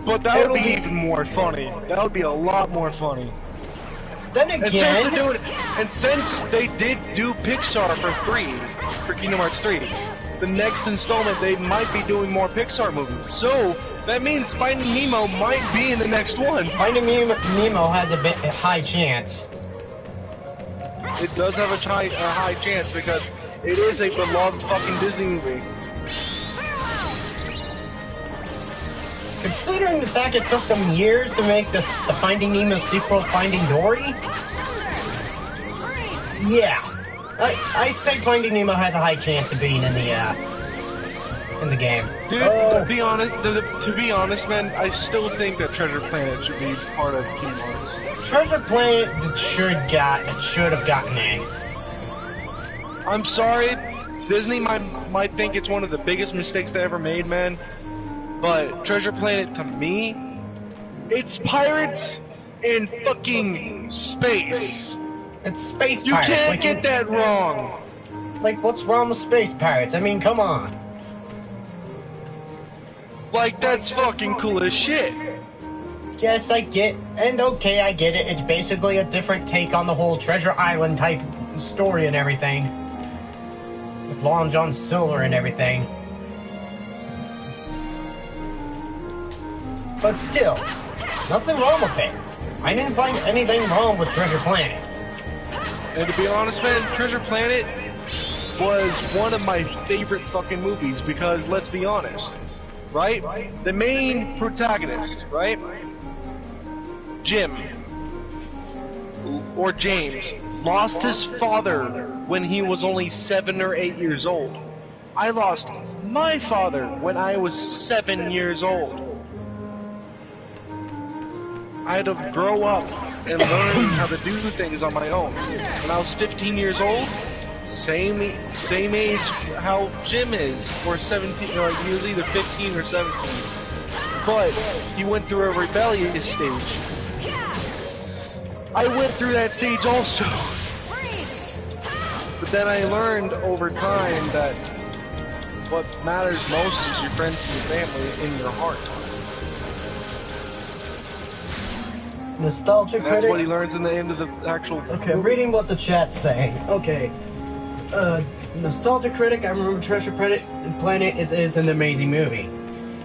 but that would be It'll be- even more funny. That would be a lot more funny. then And again, since they did do Pixar for Kingdom Hearts 3, the next installment they might be doing more Pixar movies. So that means Finding Nemo might be in the next one. Finding Nemo has a high chance. It does have a high chance because it is a beloved fucking Disney movie. Considering the fact it took them years to make the Finding Nemo sequel, Finding Dory. Yeah, I'd say Finding Nemo has a high chance of being in the game. Dude, to be honest, man, I still think that Treasure Planet should be part of Kingdom Hearts. Treasure Planet should have gotten A. I'm sorry, Disney might think it's one of the biggest mistakes they ever made, man. But Treasure Planet, to me, it's pirates in fucking space. It's space You pirates. can't like, get that wrong. Like, what's wrong with space pirates? I mean, come on. Like, that's fucking cool as shit. Yes, I get it. It's basically a different take on the whole Treasure Island type story and everything. With Long John Silver and everything. But still, nothing wrong with it. I didn't find anything wrong with Treasure Planet. And to be honest, man, Treasure Planet was one of my favorite fucking movies because, let's be honest, right? The main protagonist, right? Jim, or James, lost his father when he was only 7 or 8 years old. I lost my father when I was 7 years old. I had to grow up and learn how to do things on my own. When I was 15 years old, same age how Jim is, or 17, he was either 15 or 17. But he went through a rebellious stage. I went through that stage also. But then I learned over time that what matters most is your friends and your family in your heart. Nostalgia That's critic. what he learns in the end of the actual. Okay, reading what the chat's saying. Okay. Nostalgia critic, I remember Treasure Planet is an amazing movie.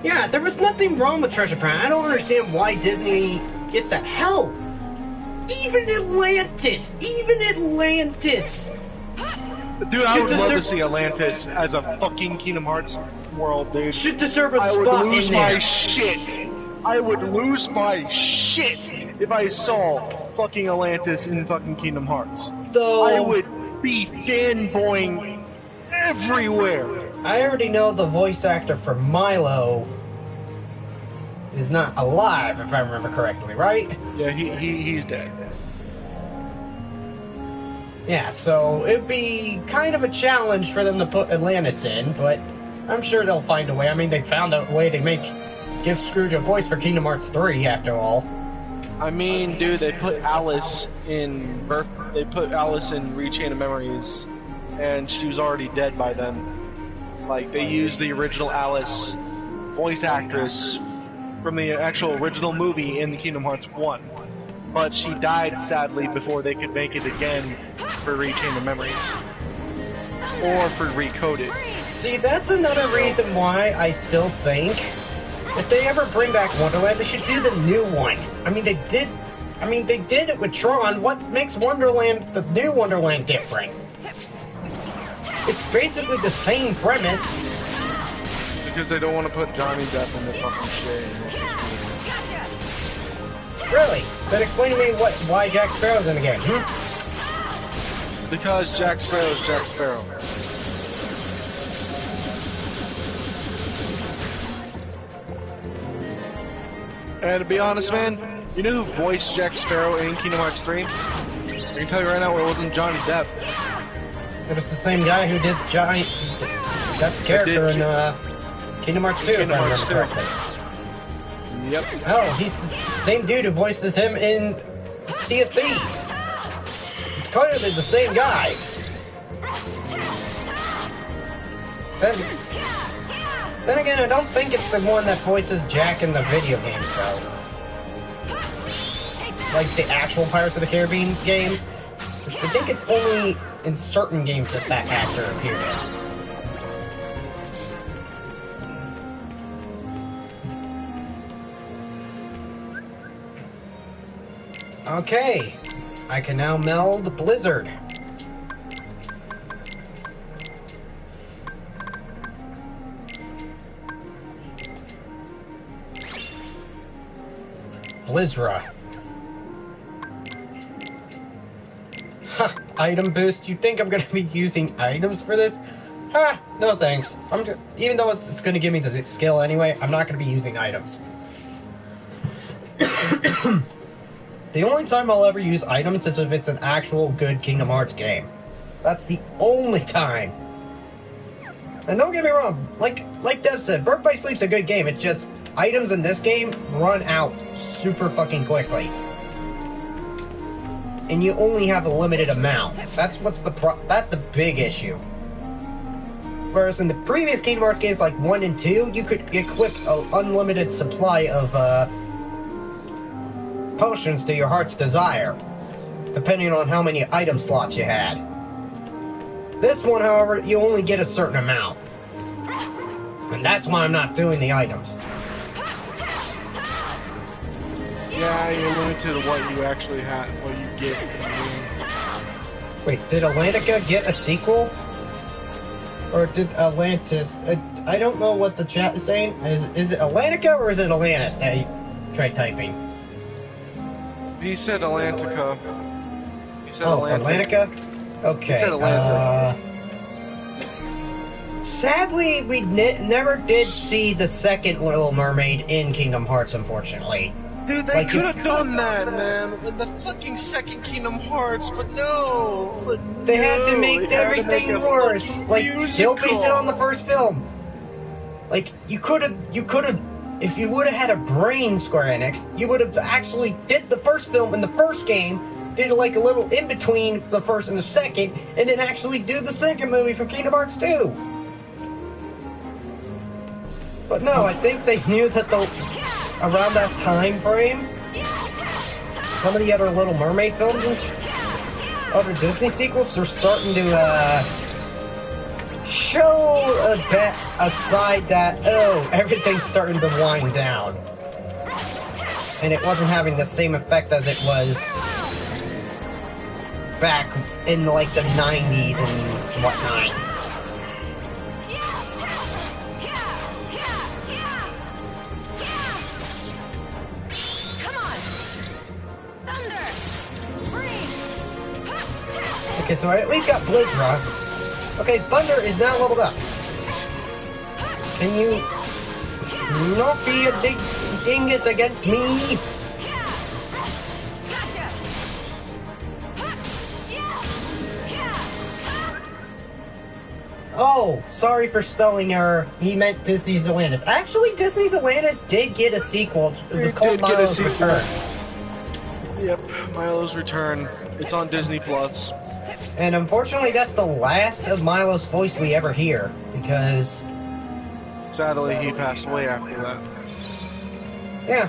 Yeah, there was nothing wrong with Treasure Planet. I don't understand why Disney gets that. Hell, even Atlantis! Dude, I would love to see Atlantis as a fucking Kingdom Hearts world, dude. Should deserve a I would spot lose in my there. shit. I would lose my shit if I saw fucking Atlantis in fucking Kingdom Hearts. So I would be fanboying everywhere. I already know the voice actor for Milo is not alive, if I remember correctly, right? Yeah, he's dead. Yeah, so it'd be kind of a challenge for them to put Atlantis in, but I'm sure they'll find a way. I mean, they found a way to give Scrooge a voice for Kingdom Hearts 3, after all. I mean, dude, they put Alice in Rechain of Memories, and she was already dead by then. Like, they used the original Alice voice actress from the actual original movie in the Kingdom Hearts 1. But she died, sadly, before they could make it again for Rechain of Memories. Or for Recoded. See, that's another reason why I still think if they ever bring back Wonderland, they should do the new one. I mean, they did it with Tron. What makes Wonderland, the new Wonderland, different? It's basically the same premise. Because they don't want to put Johnny Depp in the fucking shit. Really? Then explain to me why Jack Sparrow's in the game, Because Jack Sparrow's Jack Sparrow. And to be honest, man, you know who voiced Jack Sparrow in Kingdom Hearts 3? I can tell you right now, it wasn't Johnny Depp. It was the same guy who did Depp's character in Kingdom Hearts 2, if I remember correctly. Yep. Oh, he's the same dude who voices him in Sea of Thieves. It's clearly the same guy. Then again, I don't think it's the one that voices Jack in the video games, though. Like the actual Pirates of the Caribbean games. I think it's only in certain games that actor appeared in. Okay, I can now meld Blizzard. Blizzra. Ha! Item boost. You think I'm gonna be using items for this? Ha! No thanks. Even though it's gonna give me the skill anyway, I'm not gonna be using items. The only time I'll ever use items is if it's an actual good Kingdom Hearts game. That's the only time. And don't get me wrong, like Dev said, Birth by Sleep's a good game. It's just items in this game run out super fucking quickly. And you only have a limited amount. That's the big issue. Whereas in the previous Kingdom Hearts games like 1 and 2, you could equip an unlimited supply of potions to your heart's desire, depending on how many item slots you had. This one, however, you only get a certain amount. And that's why I'm not doing the items. Yeah, you're limited to what you actually have, what you get. Wait, did Atlantica get a sequel? Or did Atlantis... I don't know what the chat is saying. Is it Atlantica or is it Atlantis that you tried typing? He said Atlantica. He said Atlantica? Okay. He said Atlantica. Sadly, we never did see the second Little Mermaid in Kingdom Hearts, unfortunately. Dude, they could have done that, man, with the fucking second Kingdom Hearts, but no! They had to make everything worse. Like, still base it on the first film. Like, you could have, if you would have had a brain, Square Enix, you would have actually did the first film in the first game, did like a little in between the first and the second, and then actually do the second movie for Kingdom Hearts 2. But no, I think they knew that around that time frame, some of the other Little Mermaid films and other Disney sequels are starting to show a side that, oh, everything's starting to wind down. And it wasn't having the same effect as it was back in like the 90s and whatnot. Okay, so I at least got Blizzra. Okay, Thunder is now leveled up. Can you not be a big dingus against me! Oh, sorry for spelling error. He meant Disney's Atlantis. Actually, Disney's Atlantis did get a sequel. It was called Milo's Return. Yep, Milo's Return. It's on Disney Plus. And unfortunately, that's the last of Milo's voice we ever hear, because... Sadly, he passed away after that. Yeah.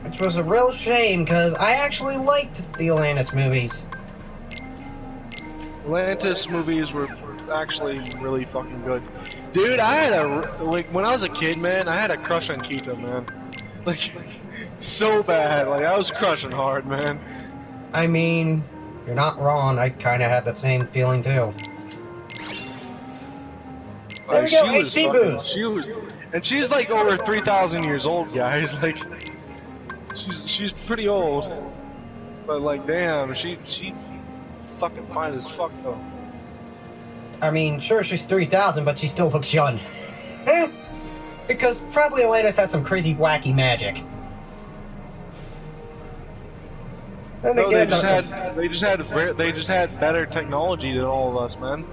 Which was a real shame, because I actually liked the Atlantis movies. Atlantis movies were actually really fucking good. Dude, I had when I was a kid, man, I had a crush on Keita, man. Like, so bad. Like, I was crushing hard, man. I mean, you're not wrong. I kind of had that same feeling, too. There we go, HP boost! And she's like over 3,000 years old, guys. Like, she's pretty old. But like, damn, she fucking fine as fuck, though. I mean, sure, she's 3,000, but she still looks young. Because probably Atlantis has some crazy, wacky magic. Then No, they just had better technology than all of us, man.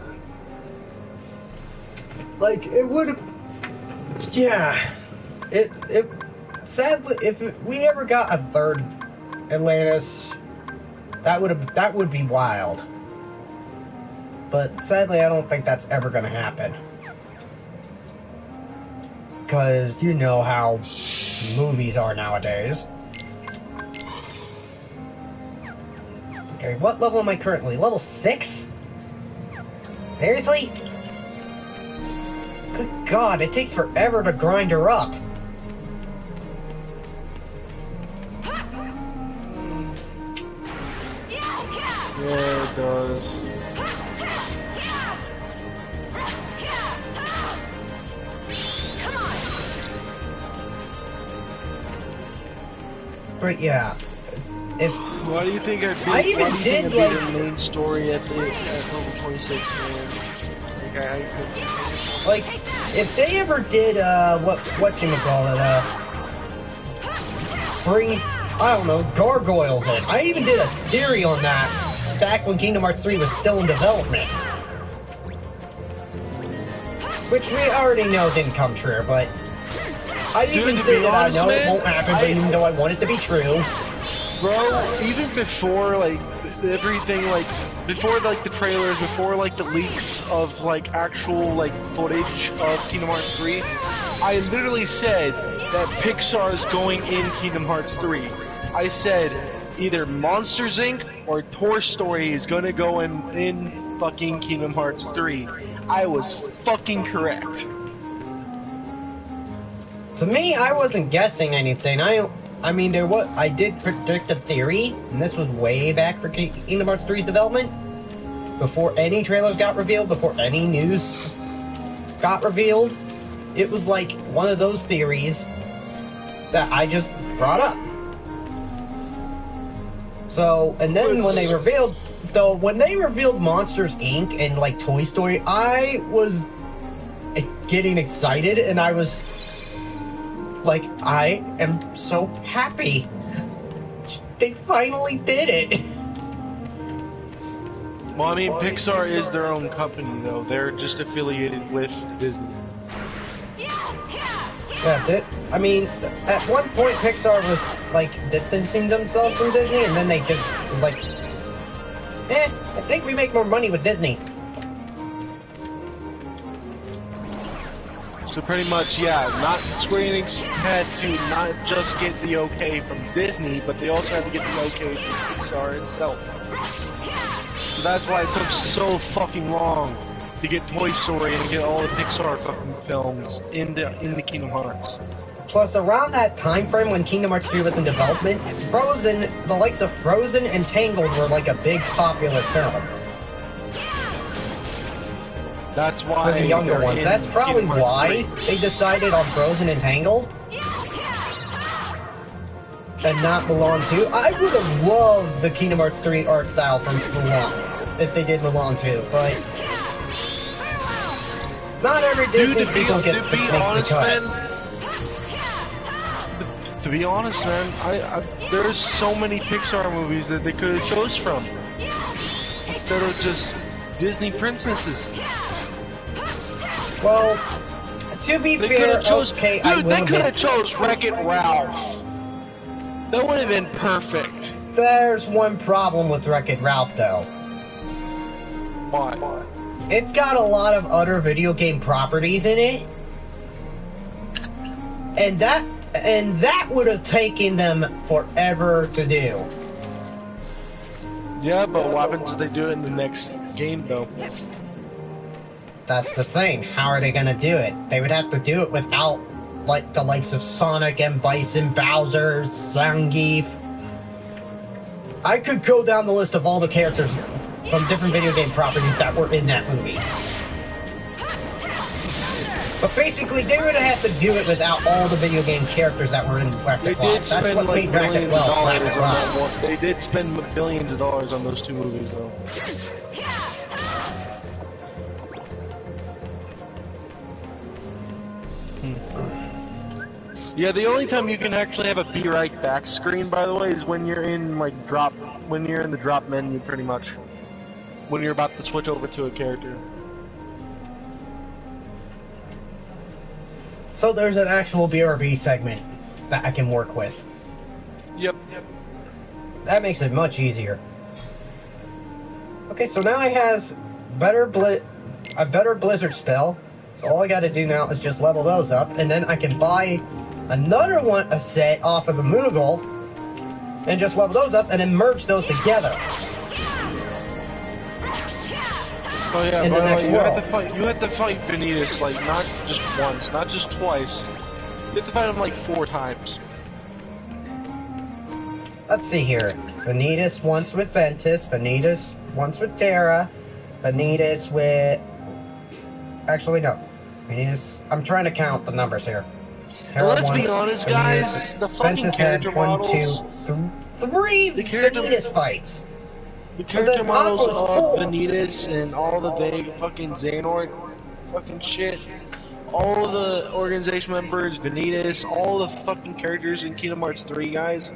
Like, it would... Yeah. It sadly, if we ever got a third Atlantis, that would be wild. But sadly, I don't think that's ever gonna happen. Because you know how movies are nowadays. Okay, what level am I currently? Level 6? Seriously? Good God, it takes forever to grind her up. Yeah, it does. But yeah, if why do you think I even did like the main story at level 26, man? Like, if they ever did whatchamacallit, bring, I don't know, gargoyles in. I even did a theory on that back when Kingdom Hearts 3 was still in development. Which we already know didn't come true, but I even stated I know it won't happen, but even though I want it to be true. Bro, even before, like, everything, like, before, like, the trailers, before, like, the leaks of, like, actual, like, footage of Kingdom Hearts 3, I literally said that Pixar is going in Kingdom Hearts 3. I said either Monsters Inc. or Toy Story is gonna go in fucking Kingdom Hearts 3. I was fucking correct. To me, I wasn't guessing anything. I mean, I did predict a theory, and this was way back for Kingdom Hearts 3's development. Before any trailers got revealed, before any news got revealed. It was like one of those theories that I just brought up. So, and then when they revealed Monsters Inc. and like Toy Story, I was getting excited, and I was like, I am so happy. They finally did it. Well, I mean, Pixar is their own company, though. They're just affiliated with Disney. Yeah, I mean, at one point Pixar was, like, distancing themselves from Disney, and then they just, like, I think we make more money with Disney. So pretty much, yeah, Square Enix had to not just get the okay from Disney, but they also had to get the okay from Pixar itself. So that's why it took so fucking long to get Toy Story and get all the Pixar fucking films into Kingdom Hearts. Plus, around that time frame when Kingdom Hearts 3 was in development, the likes of Frozen and Tangled were like a big popular film. That's why for the younger ones. That's probably why they decided on Frozen and Tangled and not Mulan 2. I would have loved the Kingdom Hearts 3 art style from Mulan if they did Mulan 2, but not every Disney sequel gets the cut. To be honest, man, there's so many Pixar movies that they could have chose from instead of just Disney princesses. Well, to be They fair, chose, okay, dude, they could have chose Wreck-It Ralph. That would have been perfect. There's one problem with Wreck-It Ralph, though. Why? It's got a lot of other video game properties in it, and that would have taken them forever to do. Yeah, but what happens if they do it in the next game, though? That's the thing. How are they gonna do it? They would have to do it without, like, the likes of Sonic and Bison, Bowser, Zangief. I could go down the list of all the characters from different video game properties that were in that movie. But basically, they would have had to do it without all the video game characters that were in Wreck-It Ralph. That's what made Wreck-It Ralph Wreck-It Ralph. They did spend billions of dollars on those two movies, though. Yeah, the only time you can actually have a be right back screen, by the way, is when you're in the drop menu, pretty much. When you're about to switch over to a character. So there's an actual BRB segment that I can work with. Yep. That makes it much easier. Okay, so now I has a better Blizzard spell. So all I gotta do now is just level those up, and then I can buy another one, a set off of the Moogle, and just level those up, and then merge those together. Oh yeah, In by the the next way, world. you had to fight Vanitas, like, not just once, not just twice. You have to fight him like 4 times. Let's see here. Vanitas once with Ventus, Vanitas once with Terra, Vanitas with... Actually, no. Vanitas... I'm trying to count the numbers here. And let's be honest, guys, the fucking Ventus character had 1, models... 2, 3 The character- Vanitas fights. The character the models model's of full. Vanitas and all the vague fucking Xehanort fucking shit, all the organization members, Vanitas, all the fucking characters in Kingdom Hearts 3, guys,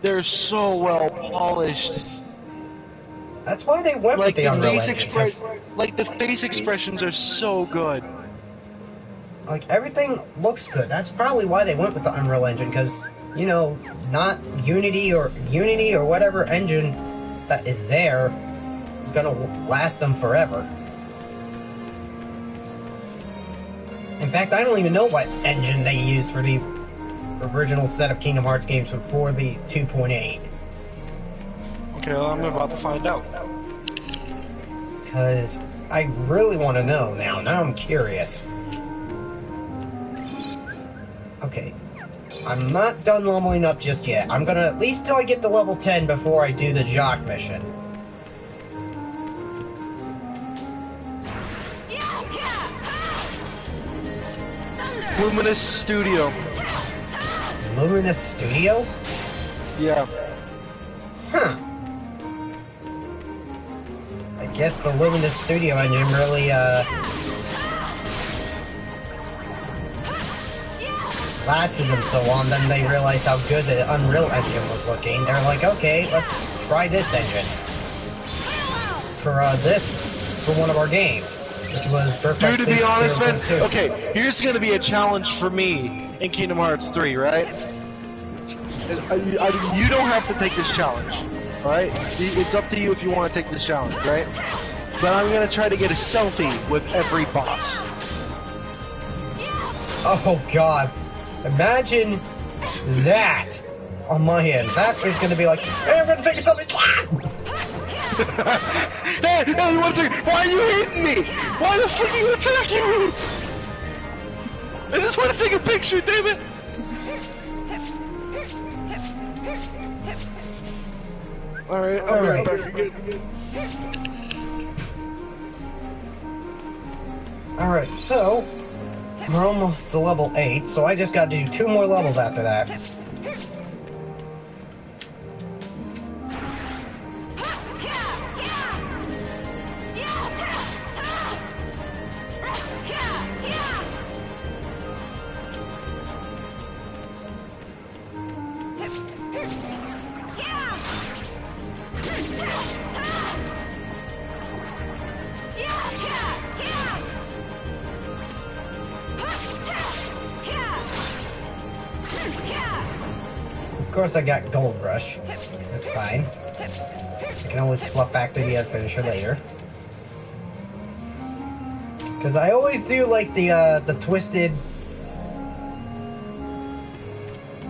they're so well polished. That's why they went with the Unreal Engine. 'Cause, Like the face expressions are so good. like, everything looks good. That's probably why they went with the Unreal Engine, because, you know, not Unity or whatever engine that is there is gonna last them forever. In fact, I don't even know what engine they used for the original set of Kingdom Hearts games before the 2.8. Okay, well, I'm about to find out. Because I really want to know now. Now I'm curious. Okay. I'm not done leveling up just yet. I'm gonna at least till I get to level 10 before I do the Jacques mission. Luminous Studio. Luminous Studio? Yeah. Huh. I guess the Luminous Studio engine really, lasted them so long, then they realized how good the Unreal Engine was looking. They're like, okay, let's try this engine. For one of our games, which was Birthright Dude, to be Stage honest, man, 0.2. okay, here's gonna be a challenge for me in Kingdom Hearts 3, right? You don't have to take this challenge, alright? It's up to you if you want to take this challenge, right? But I'm gonna try to get a selfie with every boss. Oh god. Imagine that on my end. That is going to be like, hey, I'm going to take something. Hey, why are you hitting me? Why the fuck are you attacking me? I just want to take a picture, damn it. Alright, I'll be right back again. Alright, so we're almost to level 8, so I just got to do 2 more levels after that. course, I got Gold Rush. That's fine. I can always swap back to the finisher later. Because I always do like the twisted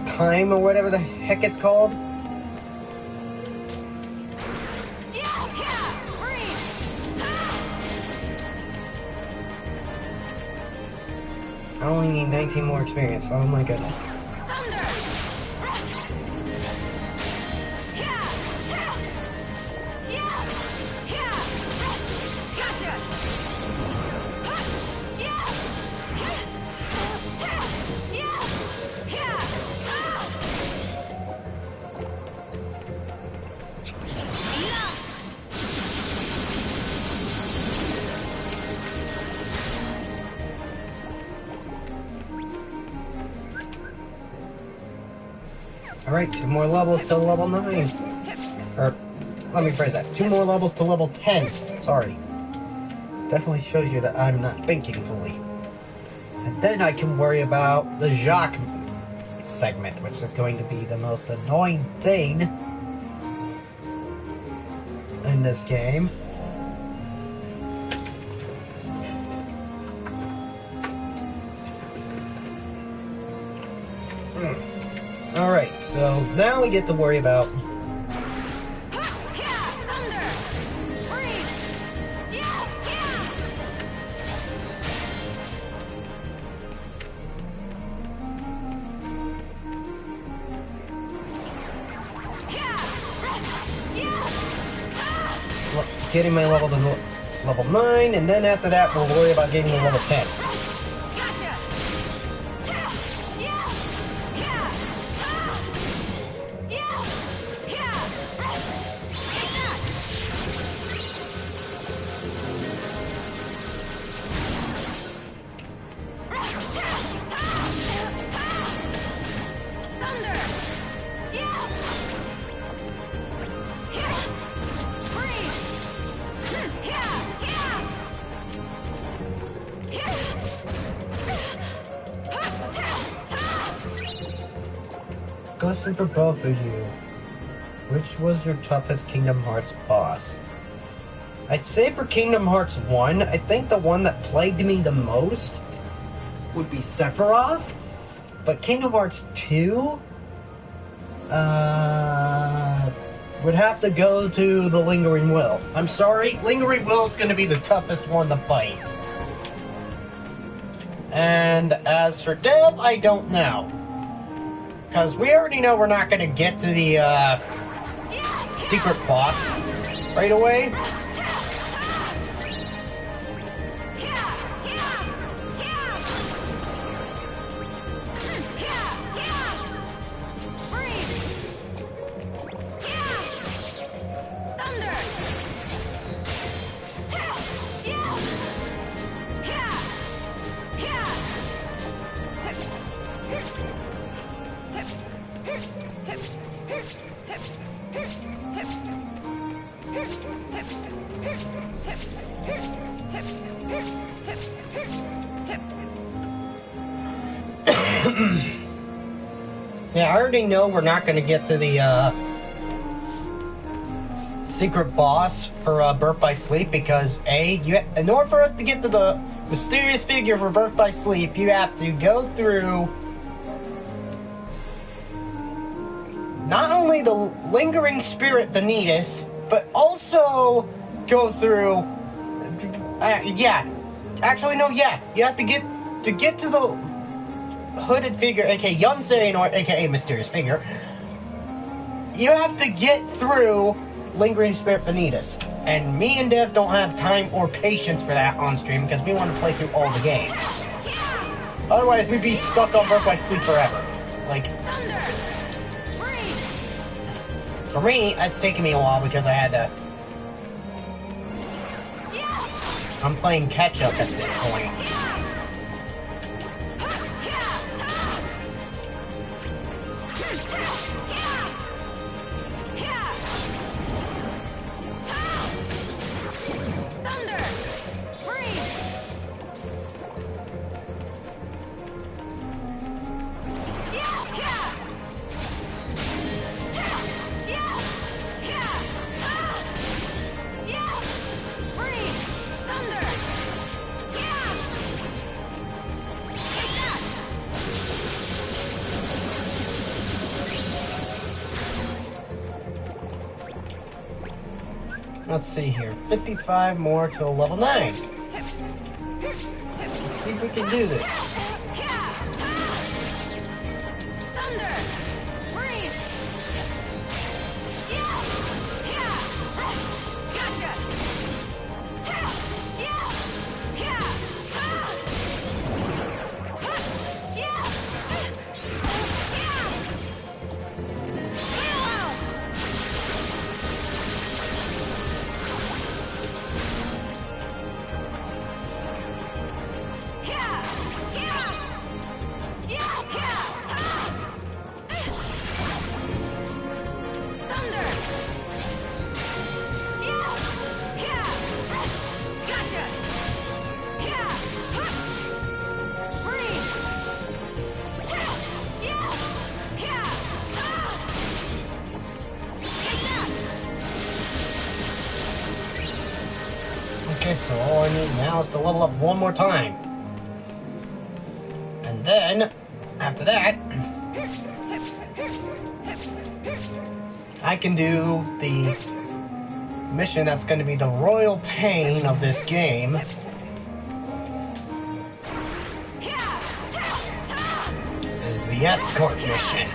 time or whatever the heck it's called. I only need 19 more experience. Oh my goodness. Alright, 2 more levels to level 9. Or, let me phrase that. 2 more levels to level 10. Sorry. Definitely shows you that I'm not thinking fully. And then I can worry about the Jacques segment, which is going to be the most annoying thing in this game. Alright, so now we get to worry about getting my level to level 9, and then after that we'll worry about getting to level 10. Question for both of you. Which was your toughest Kingdom Hearts boss? I'd say for Kingdom Hearts 1, I think the one that plagued me the most would be Sephiroth. But Kingdom Hearts 2 would have to go to the Lingering Will. I'm sorry, Lingering Will is going to be the toughest one to fight. And as for Dev, I don't know. Because we already know we're not going to get to the secret boss right away. Yeah, I already know we're not going to get to the secret boss for Birth by Sleep because in order for us to get to the mysterious figure for Birth by Sleep, you have to go through not only the lingering spirit Vanitas, but also go through. You have to get to the hooded figure, aka Yonsei, or aka mysterious figure. You have to get through lingering spirit Vanitas, and me and Dev don't have time or patience for that on stream because we want to play through all the games. Otherwise, we'd be stuck on Birth by Sleep forever. Like, for me, it's taken me a while because I had to. I'm playing catch up at this point. Let's see here. 55 more till level 9. Let's see if we can do this. Thunder! Freeze! Gotcha! Okay, so all I need now is to level up one more time. And then, after that, I can do the mission that's going to be the royal pain of this game. Is the escort mission.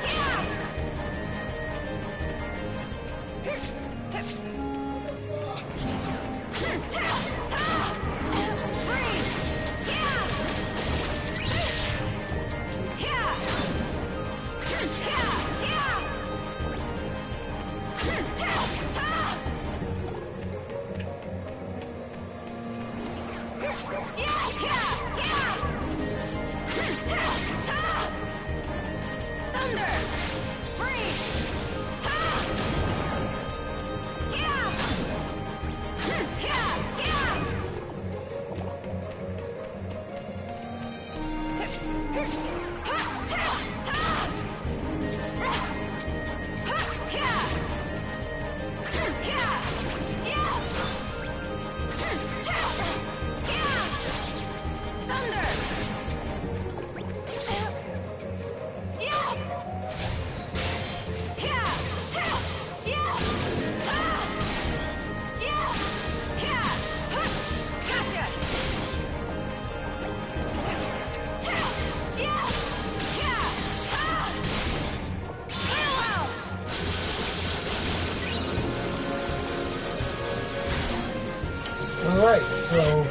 Alright, so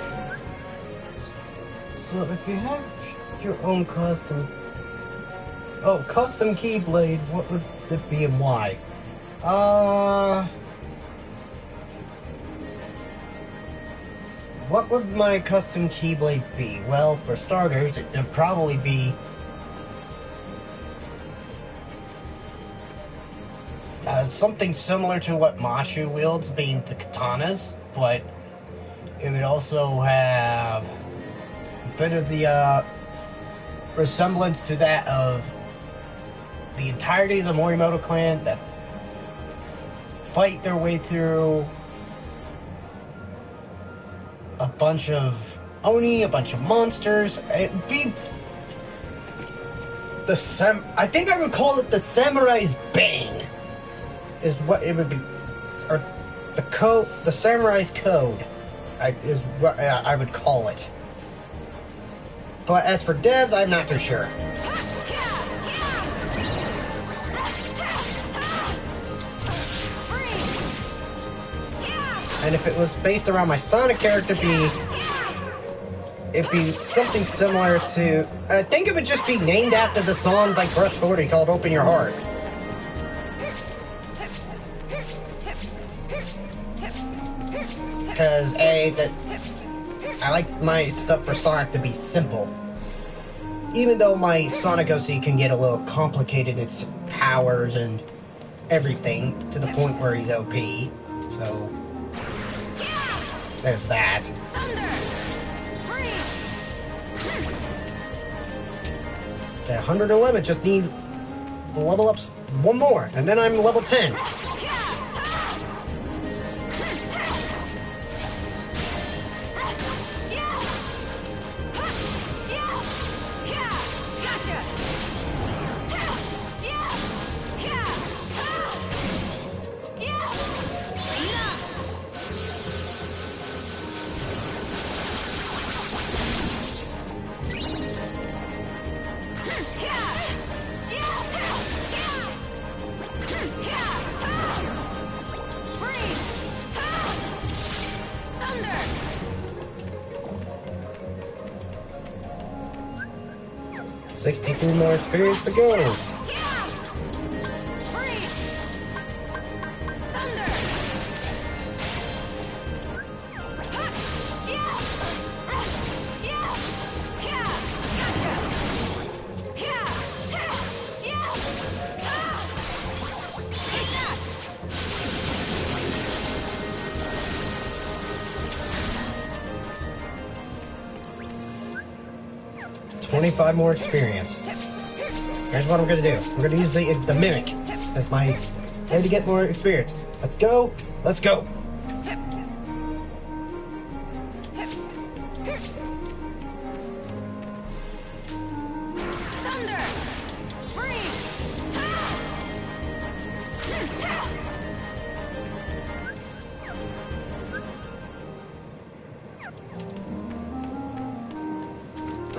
if you have your own custom Keyblade, what would it be and why? What would my custom Keyblade be? Well, for starters, it'd probably be something similar to what Mashu wields, being the katanas, but it would also have a bit of the resemblance to that of the entirety of the Morimoto clan that fight their way through a bunch of Oni, a bunch of monsters. It'd be I think I would call it the Samurai's Bane, is what it would be, or the Samurai's Code, is what I would call it. But as for devs, I'm not too sure. And if it was based around my Sonic character, it'd be something similar to, I think it would just be named after the song by Crush 40 called Open Your Heart. Because I like my stuff for Sonic to be simple. Even though my Sonic OC can get a little complicated, its powers and everything, to the point where he's OP. So there's that. Okay, 111, just need to level up one more, and then I'm level 10. 62 more experience to go. $25 more experience. Here's what I'm gonna do. I'm gonna use the mimic as my way to get more experience. Let's go. Let's go.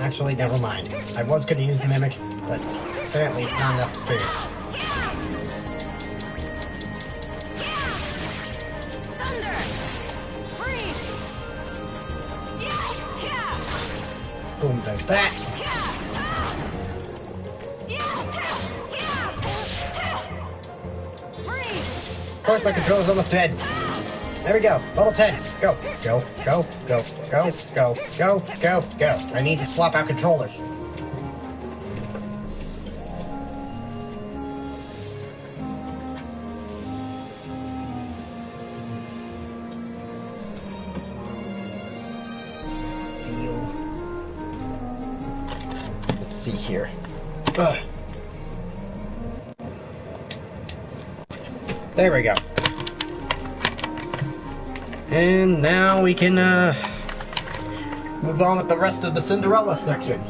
Actually, never mind. I was going to use the mimic, but apparently not enough experience. Boom, there's that. Of course, my controller's almost dead. There we go. Level 10. Go. Go. Go. Go. Go. Go. Go. Go. Go. I need to swap out controllers. Steal. Let's see here. There we go. And now we can move on with the rest of the Cinderella section.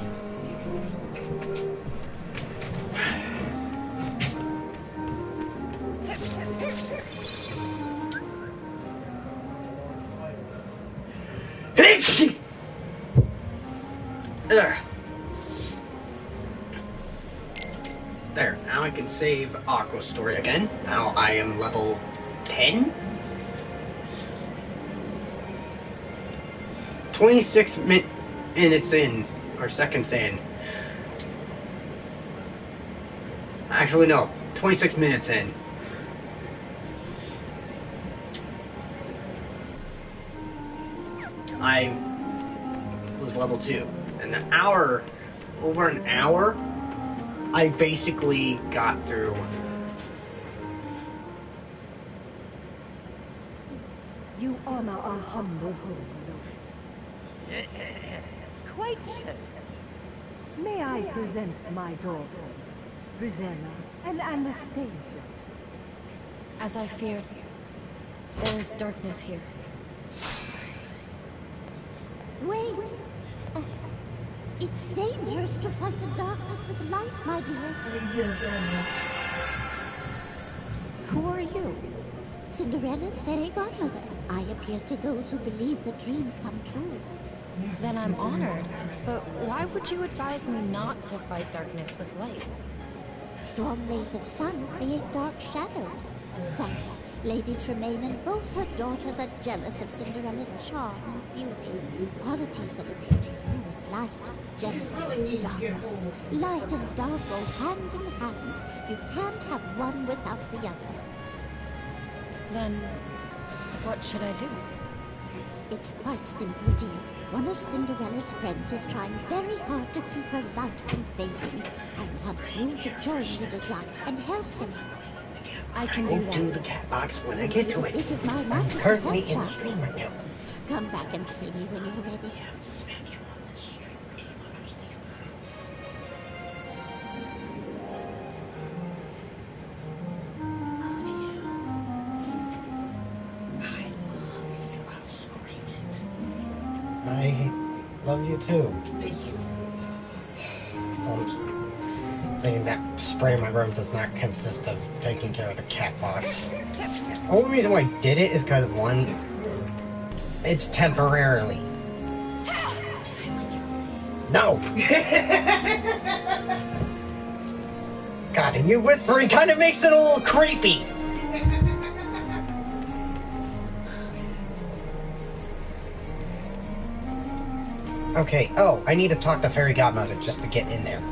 There, now I can save Aqua's story again. Now I am level 10. 26 minutes in, or seconds in. Actually, no, 26 minutes in. I was level 2. An hour, over an hour, I basically got through. You honor our humble home. Quite so. May I present my daughter, Brizella and Anastasia? As I feared, there is darkness here. Wait! Oh, it's dangerous to fight the darkness with light, my dear. Who are you? Cinderella's fairy godmother. I appeal to those who believe that dreams come true. Then I'm honored. But why would you advise me not to fight darkness with light? Strong rays of sun create dark shadows. Sadly, Lady Tremaine and both her daughters are jealous of Cinderella's charm and beauty, qualities that appear to you as light. Jealousy is darkness. Light and dark go hand in hand. You can't have one without the other. Then, what should I do? It's quite simple, dear. One of Cinderella's friends is trying very hard to keep her light from fading. I want you to join Little Jack and help him. I can I'll do that. do the cat box when I get to it. Bit of my I'm magic to currently help in the Jack. stream right now. Come back and see me when you're ready. I love you too. Thank you. Saying that spray in my room does not consist of taking care of the cat box. The only reason why I did it is because, one, it's temporarily. No! God, and you whispering kind of makes it a little creepy. Okay, oh, I need to talk to Fairy Godmother just to get in there.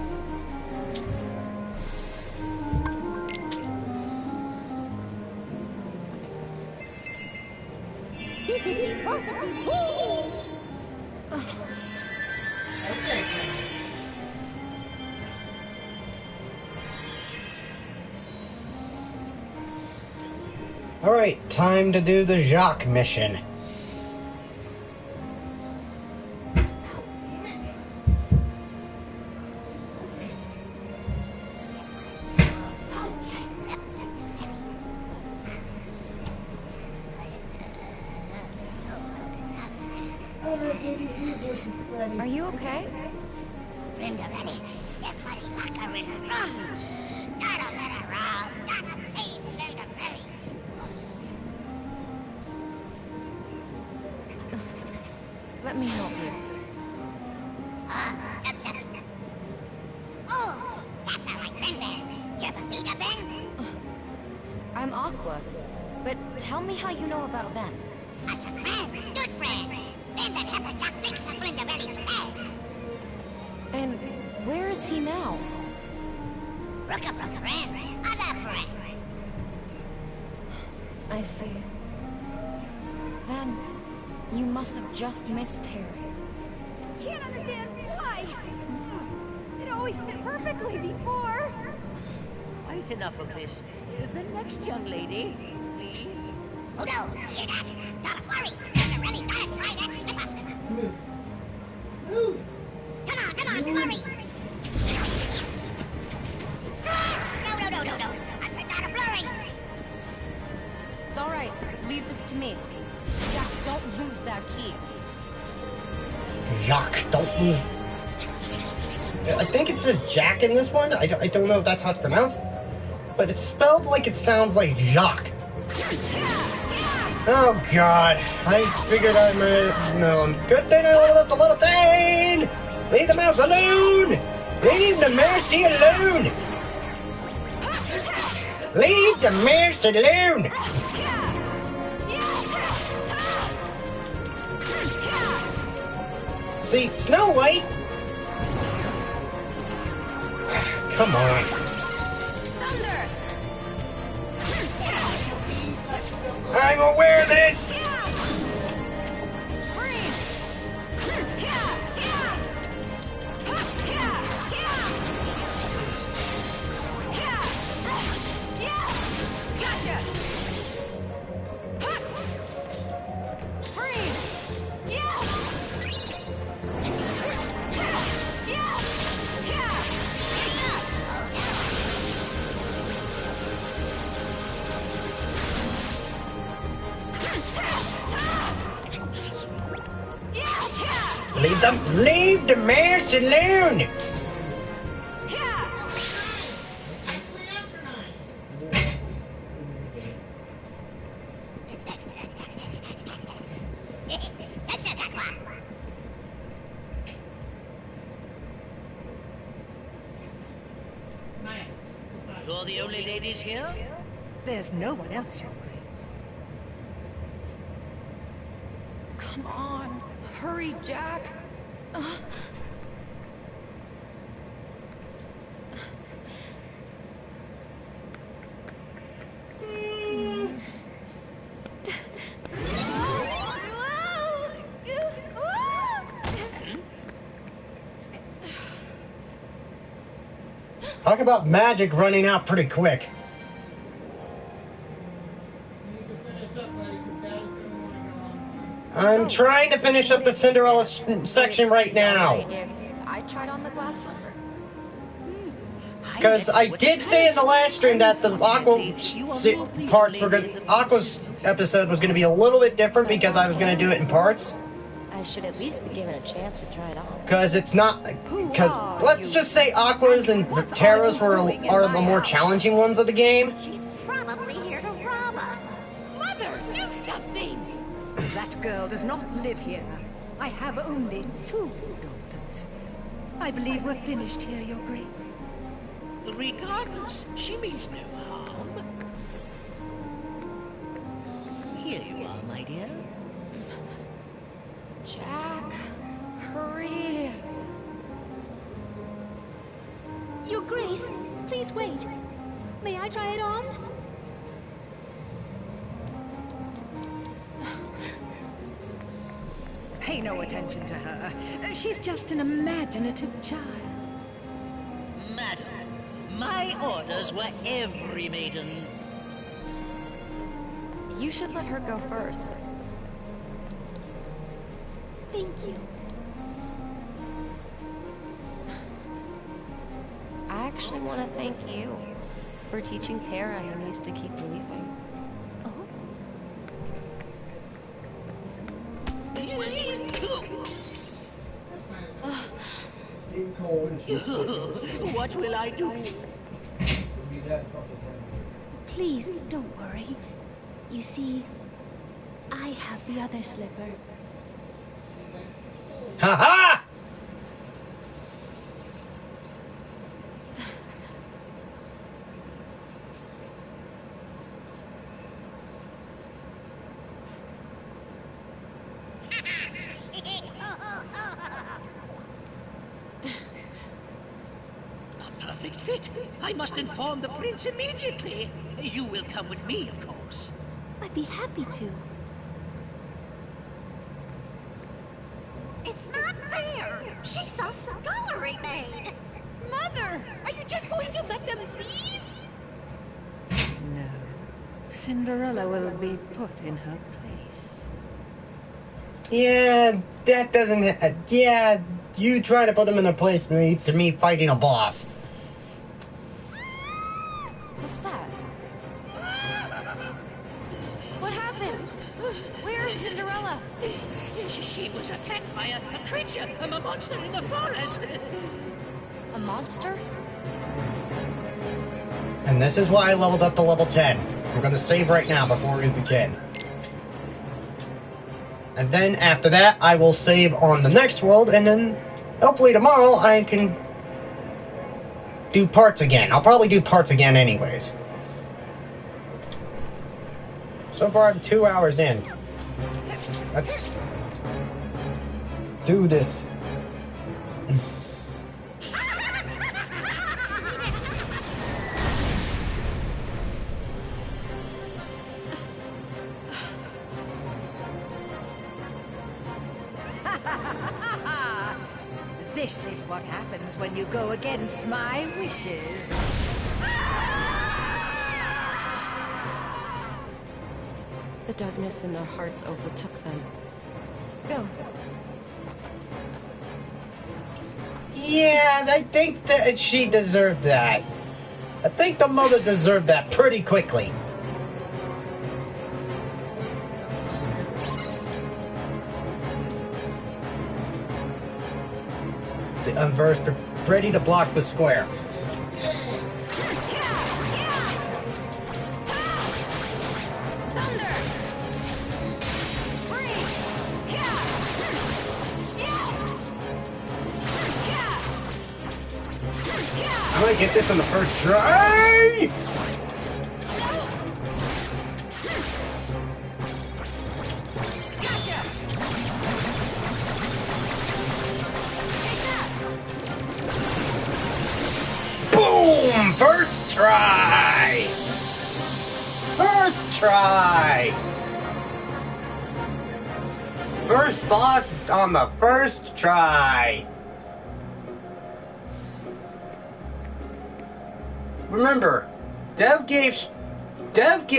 Alright, time to do the Jacques mission. Are you okay? Rindarelli, step money locker in a run. Gotta let her out. Gotta save Rindarelli. Let me help you. That's it. Oh, that's how I Ben Ben. Do you ever meet a Ben? I'm Aqua. But tell me how you know about Ven. Us a friend, good friend. Ben Ben helped Jack fix a Rindarelli to us. And where is he now? Looking for friend, other friend. I see. Then, you must have just missed Terry. Can't understand why. It always fit perfectly before. Quite enough of this. The next young lady, please. Oh no, hear that? Don't worry. Rindarelli gotta try that. Come on, hurry. No. I said gotta flurry. It's alright. Leave this to me. Jack, don't lose that key. Jacques, don't lose. I think it says Jack in this one. I don't know if that's how it's pronounced. But it's spelled like it sounds like Jacques. Oh god. I figured I might have known. Good thing I leveled up the little thing! Leave the mouse alone! Leave the mercy alone! Leave the mouse alone! See, Snow White... Come on. I'm aware of this! Leave the mouse alone! That's it, that one. You're the only ladies here? There's no one else, Your Grace. Come on. Hurry, Jack. Talk about magic running out pretty quick. I'm trying to finish up the Cinderella section right now. If I tried on the glass slipper. Because I did say in the last stream that the Aqua parts were good. Aqua's episode was going to be a little bit different because I was going to do it in parts. I should at least be given a chance to try it on. Because it's not. Because let's just say Aqua's and Terra's are the more challenging ones of the game. She's probably here to rob us. Mother, do something! That girl does not live here. I have only 2 daughters. I believe we're finished here, Your Grace. Regardless, she means no harm. Here you are, my dear. Jack, hurry. Your Grace, please wait. May I try it on? Pay no attention to her. She's just an imaginative child. Madam, my orders were every maiden. You should let her go first. Thank you. I actually want to thank you for teaching Tara who needs to keep believing. Oh? What will I do? Please, don't worry. You see, I have the other slipper. Ha-ha! A perfect fit. I must inform the prince immediately. You will come with me, of course. I'd be happy to. It's not fair! She's a scullery maid! Mother! Are you just going to let them leave? No. Cinderella will be put in her place. Yeah, that doesn't... yeah, you trying to put them in their place leads to me fighting a boss. What's that? What happened? Where is Cinderella? She was attacked by a creature, a monster in the forest. A monster? And this is why I leveled up to level 10. I'm gonna save right now before we begin. And then after that, I will save on the next world, and then hopefully tomorrow I can do parts again. I'll probably do parts again anyways. So far I'm 2 hours in. Let's do this. This is what happens when you go against my wishes. The darkness in their hearts overtook them. Go. Yeah, I think that she deserved that. I think the mother deserved that pretty quickly. The unversed are ready to block the square. I'm gonna get this on the first try! Boom! First try! First try! First boss on the first try! Remember, Dev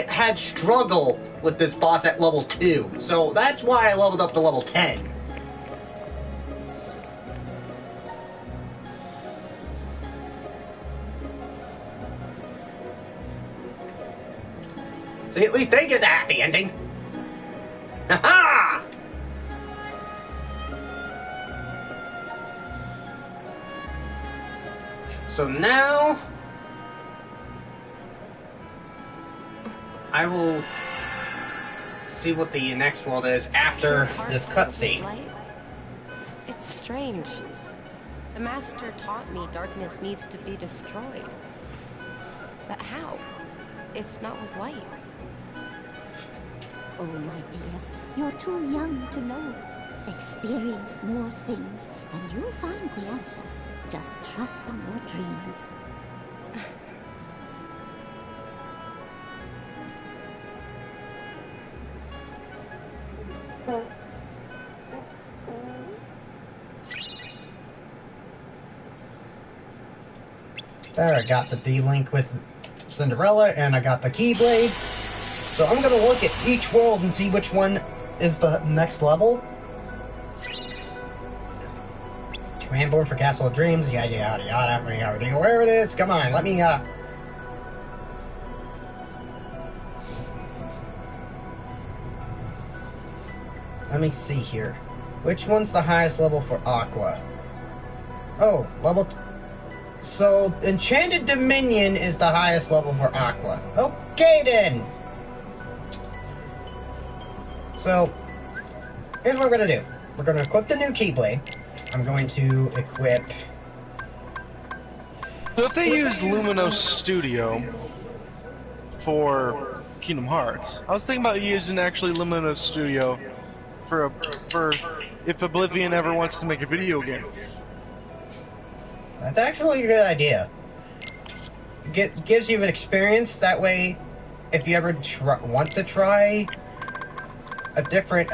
had struggle with this boss at level 2, so that's why I leveled up to level 10. See, at least they get the happy ending. Ha-ha! So now I will see what the next world is after this cutscene. It's strange. The Master taught me darkness needs to be destroyed. But how? If not with light? Oh, my dear, you're too young to know. Experience more things, and you'll find the answer. Just trust in your dreams. There, I got the D-Link with Cinderella, and I got the Keyblade. So I'm gonna look at each world and see which one is the next level. Manborn for Castle of Dreams, yada yada yada. We already aware of this. Come on, let me let me see here. Which one's the highest level for Aqua? Oh, so Enchanted Dominion is the highest level for Aqua. Okay then. So here's what we're gonna do. We're gonna equip the new Keyblade. I'm going to equip. So if they use Luminos Studio for Kingdom Hearts, I was thinking about using actually Luminos Studio for if Oblivion ever wants to make a video game. That's actually a good idea. Gives you an experience. That way, if you ever want to try a different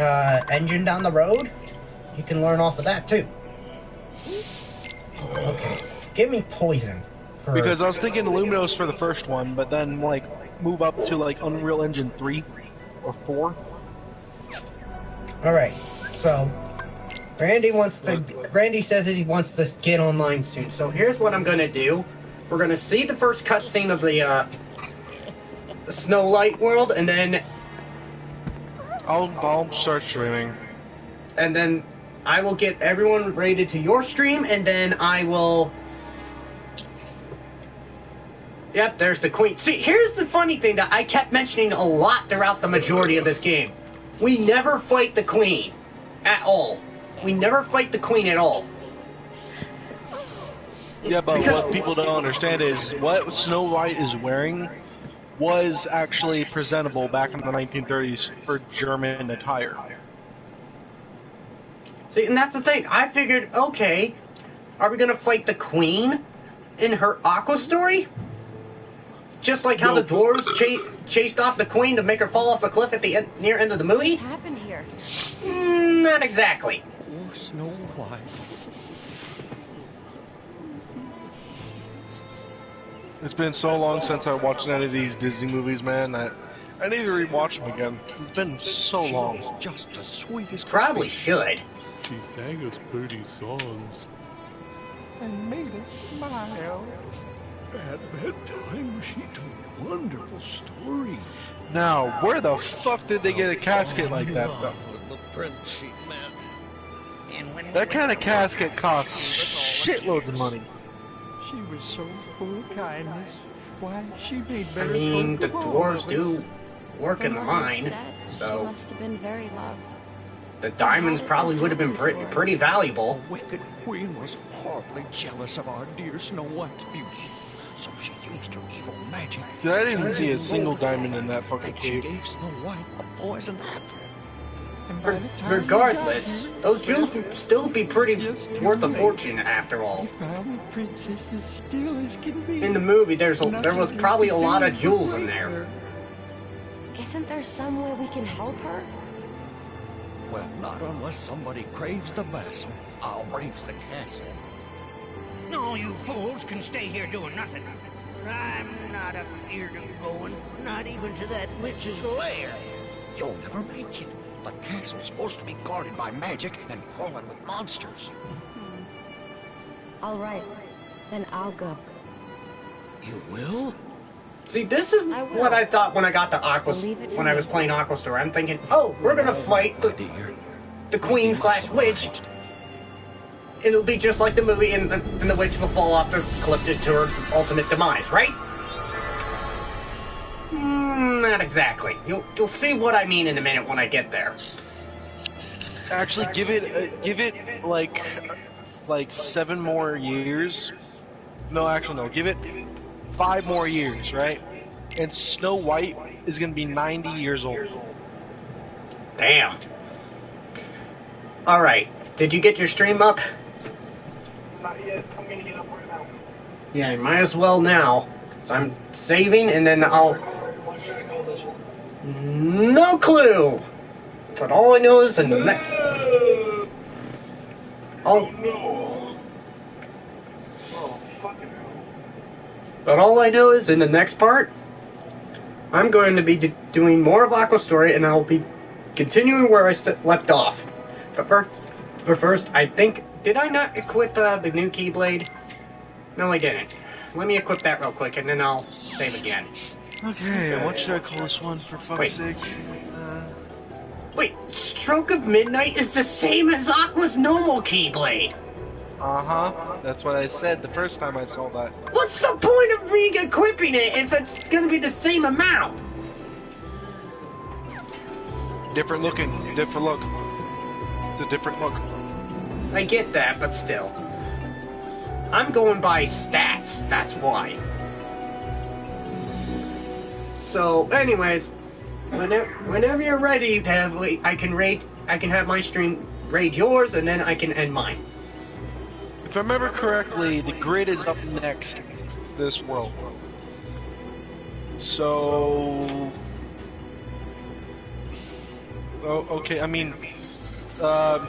engine down the road, you can learn off of that too. Okay, give me poison. Because I was thinking Luminos for the first one, but then like move up to like Unreal Engine 3 or 4. Alright, so Randy says that he wants to get online soon. So here's what I'm gonna do. We're gonna see the first cutscene of the Snow White world, and then I'll start streaming. And then I will get everyone rated to your stream, and then I will... Yep, there's the queen. See, here's the funny thing that I kept mentioning a lot throughout the majority of this game. We never fight the queen. At all. We never fight the queen at all. Yeah, but what people don't understand is what Snow White is wearing was actually presentable back in the 1930s for German attire. See, and that's the thing. I figured, okay, are we going to fight the queen in her Aqua story? Just like how the dwarves chased off the queen to make her fall off a cliff at the near end of the movie? What's happened here? Not exactly. Poor Snow White. It's been so long since I watched any of these Disney movies, man. I need to rewatch them again. It's been so long. Just as sweet as probably should. She sang us pretty songs. And made us smile. At bedtime, she told wonderful stories. Now, where the fuck did they get a casket like that from? The print sheet, man. That kind of casket costs shitloads of money. She was so full of kindness. Why, she made better I mean, the folk of all dwarves of do us. work in the mine, She so must have been very loved. the diamonds probably would have been pretty valuable. The wicked queen was horribly jealous of our dear Snow White's beauty. So she used her evil magic. Dude, I didn't see a single diamond in that fucking She cave. gave Snow White a poison apple. And by the time Regardless, we got those jewels would still be pretty worth a fortune after all. We found the princess as still as can be. In the movie, there was probably a lot of jewels in there. Isn't there somewhere we can help her? Well, not unless somebody craves the vessel. I'll brave the castle. No, you fools can stay here doing nothing. I'm not afeard of going, not even to that witch's lair. You'll never make it. The castle's supposed to be guarded by magic and crawling with monsters. All right, then I'll go. You will? See, this is what I thought when I got to Aqua, when I was playing Aqua Store. I'm thinking, oh, we're gonna fight the queen / witch. It'll be just like the movie, and the witch will fall off the cliff to her ultimate demise, right? Not exactly. You'll see what I mean in a minute when I get there. Actually, give it like 7 more years. No, actually, no. Give it 5 more years, right? And Snow White is gonna be 90 years old. Damn. All right. Did you get your stream up? Not yet. I'm gonna get up right now. Yeah, you might as well now. So I'm saving, and then I'll... No clue! But all I know is in the next... But all I know is in the next part, I'm going to be doing more of Aqua's story, and I'll be continuing where I left off. But first, I think... Did I not equip the new Keyblade? No, I didn't. Let me equip that real quick, and then I'll save again. Okay, what should I call this one, for fuck's sake? Wait, Stroke of Midnight is the same as Aqua's normal Keyblade! Uh-huh. That's what I said the first time I saw that. What's the point of me equipping it if it's gonna be the same amount? Different looking, different look. It's a different look. I get that, but still. I'm going by stats, that's why. So, anyways, whenever you're ready to have, I can have my stream raid yours, and then I can end mine. If I remember correctly, the grid is up next to this world. So... Oh, okay, I mean... I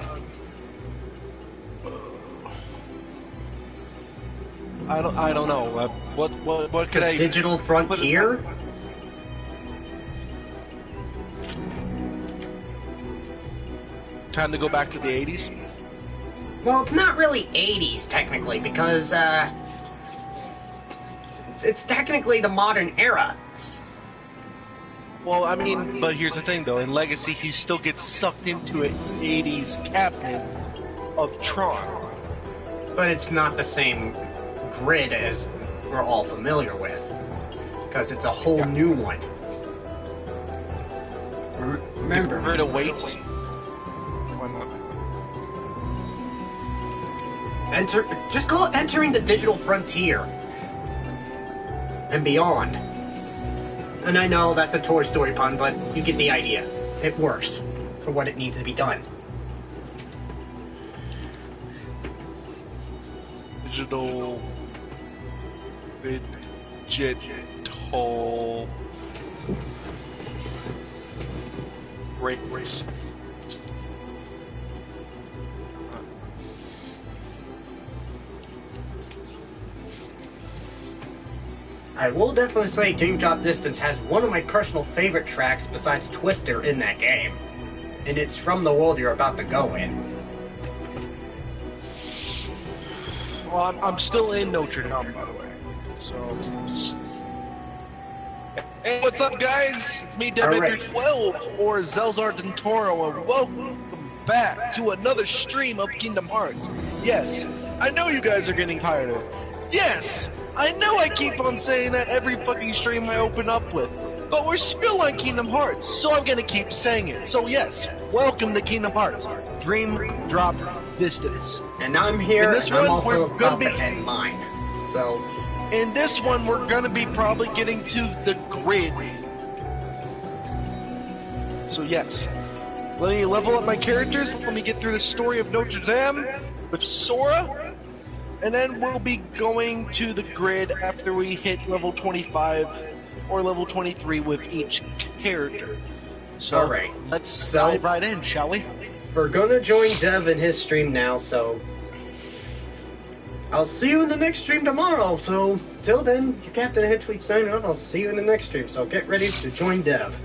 don't know. What could I... Digital Frontier? Time to go back to the 80s? Well, it's not really 80s, technically, because, it's technically the modern era. Well, I mean, but here's the thing, though. In Legacy, he still gets sucked into an 80s cabinet of Tron. But it's not the same grid as we're all familiar with. Because it's a whole new one. Remember... The grid awaits. Why not? Just call it entering the digital frontier. And beyond. And I know that's a Toy Story pun, but you get the idea. It works for what it needs to be done. Digital race. I will definitely say Dream Drop Distance has one of my personal favorite tracks besides Twister in that game. And it's from the world you're about to go in. Well, I'm still in Notre Dame, by the way. So, just... Hey, what's up, guys? It's me, Deadmaker12, or Zelzar Dentoro, and welcome back to another stream of Kingdom Hearts. Yes, I know you guys are getting tired of it. Yes, I know I keep on saying that every fucking stream I open up with, but we're still on Kingdom Hearts, so I'm gonna keep saying it. So yes, welcome to Kingdom Hearts, Dream Drop Distance. And I'm here, and I'm also about to end mine. So... In this one, we're gonna be probably getting to the grid. So yes, let me level up my characters, let me get through the story of Notre Dame with Sora, and then we'll be going to the grid after we hit level 25 or level 23 with each character. So alright, let's dive right in, shall we? We're gonna join Dev in his stream now, so I'll see you in the next stream tomorrow. So till then, your Captain Hedgewolf signing off. I'll see you in the next stream. So get ready to join Dev.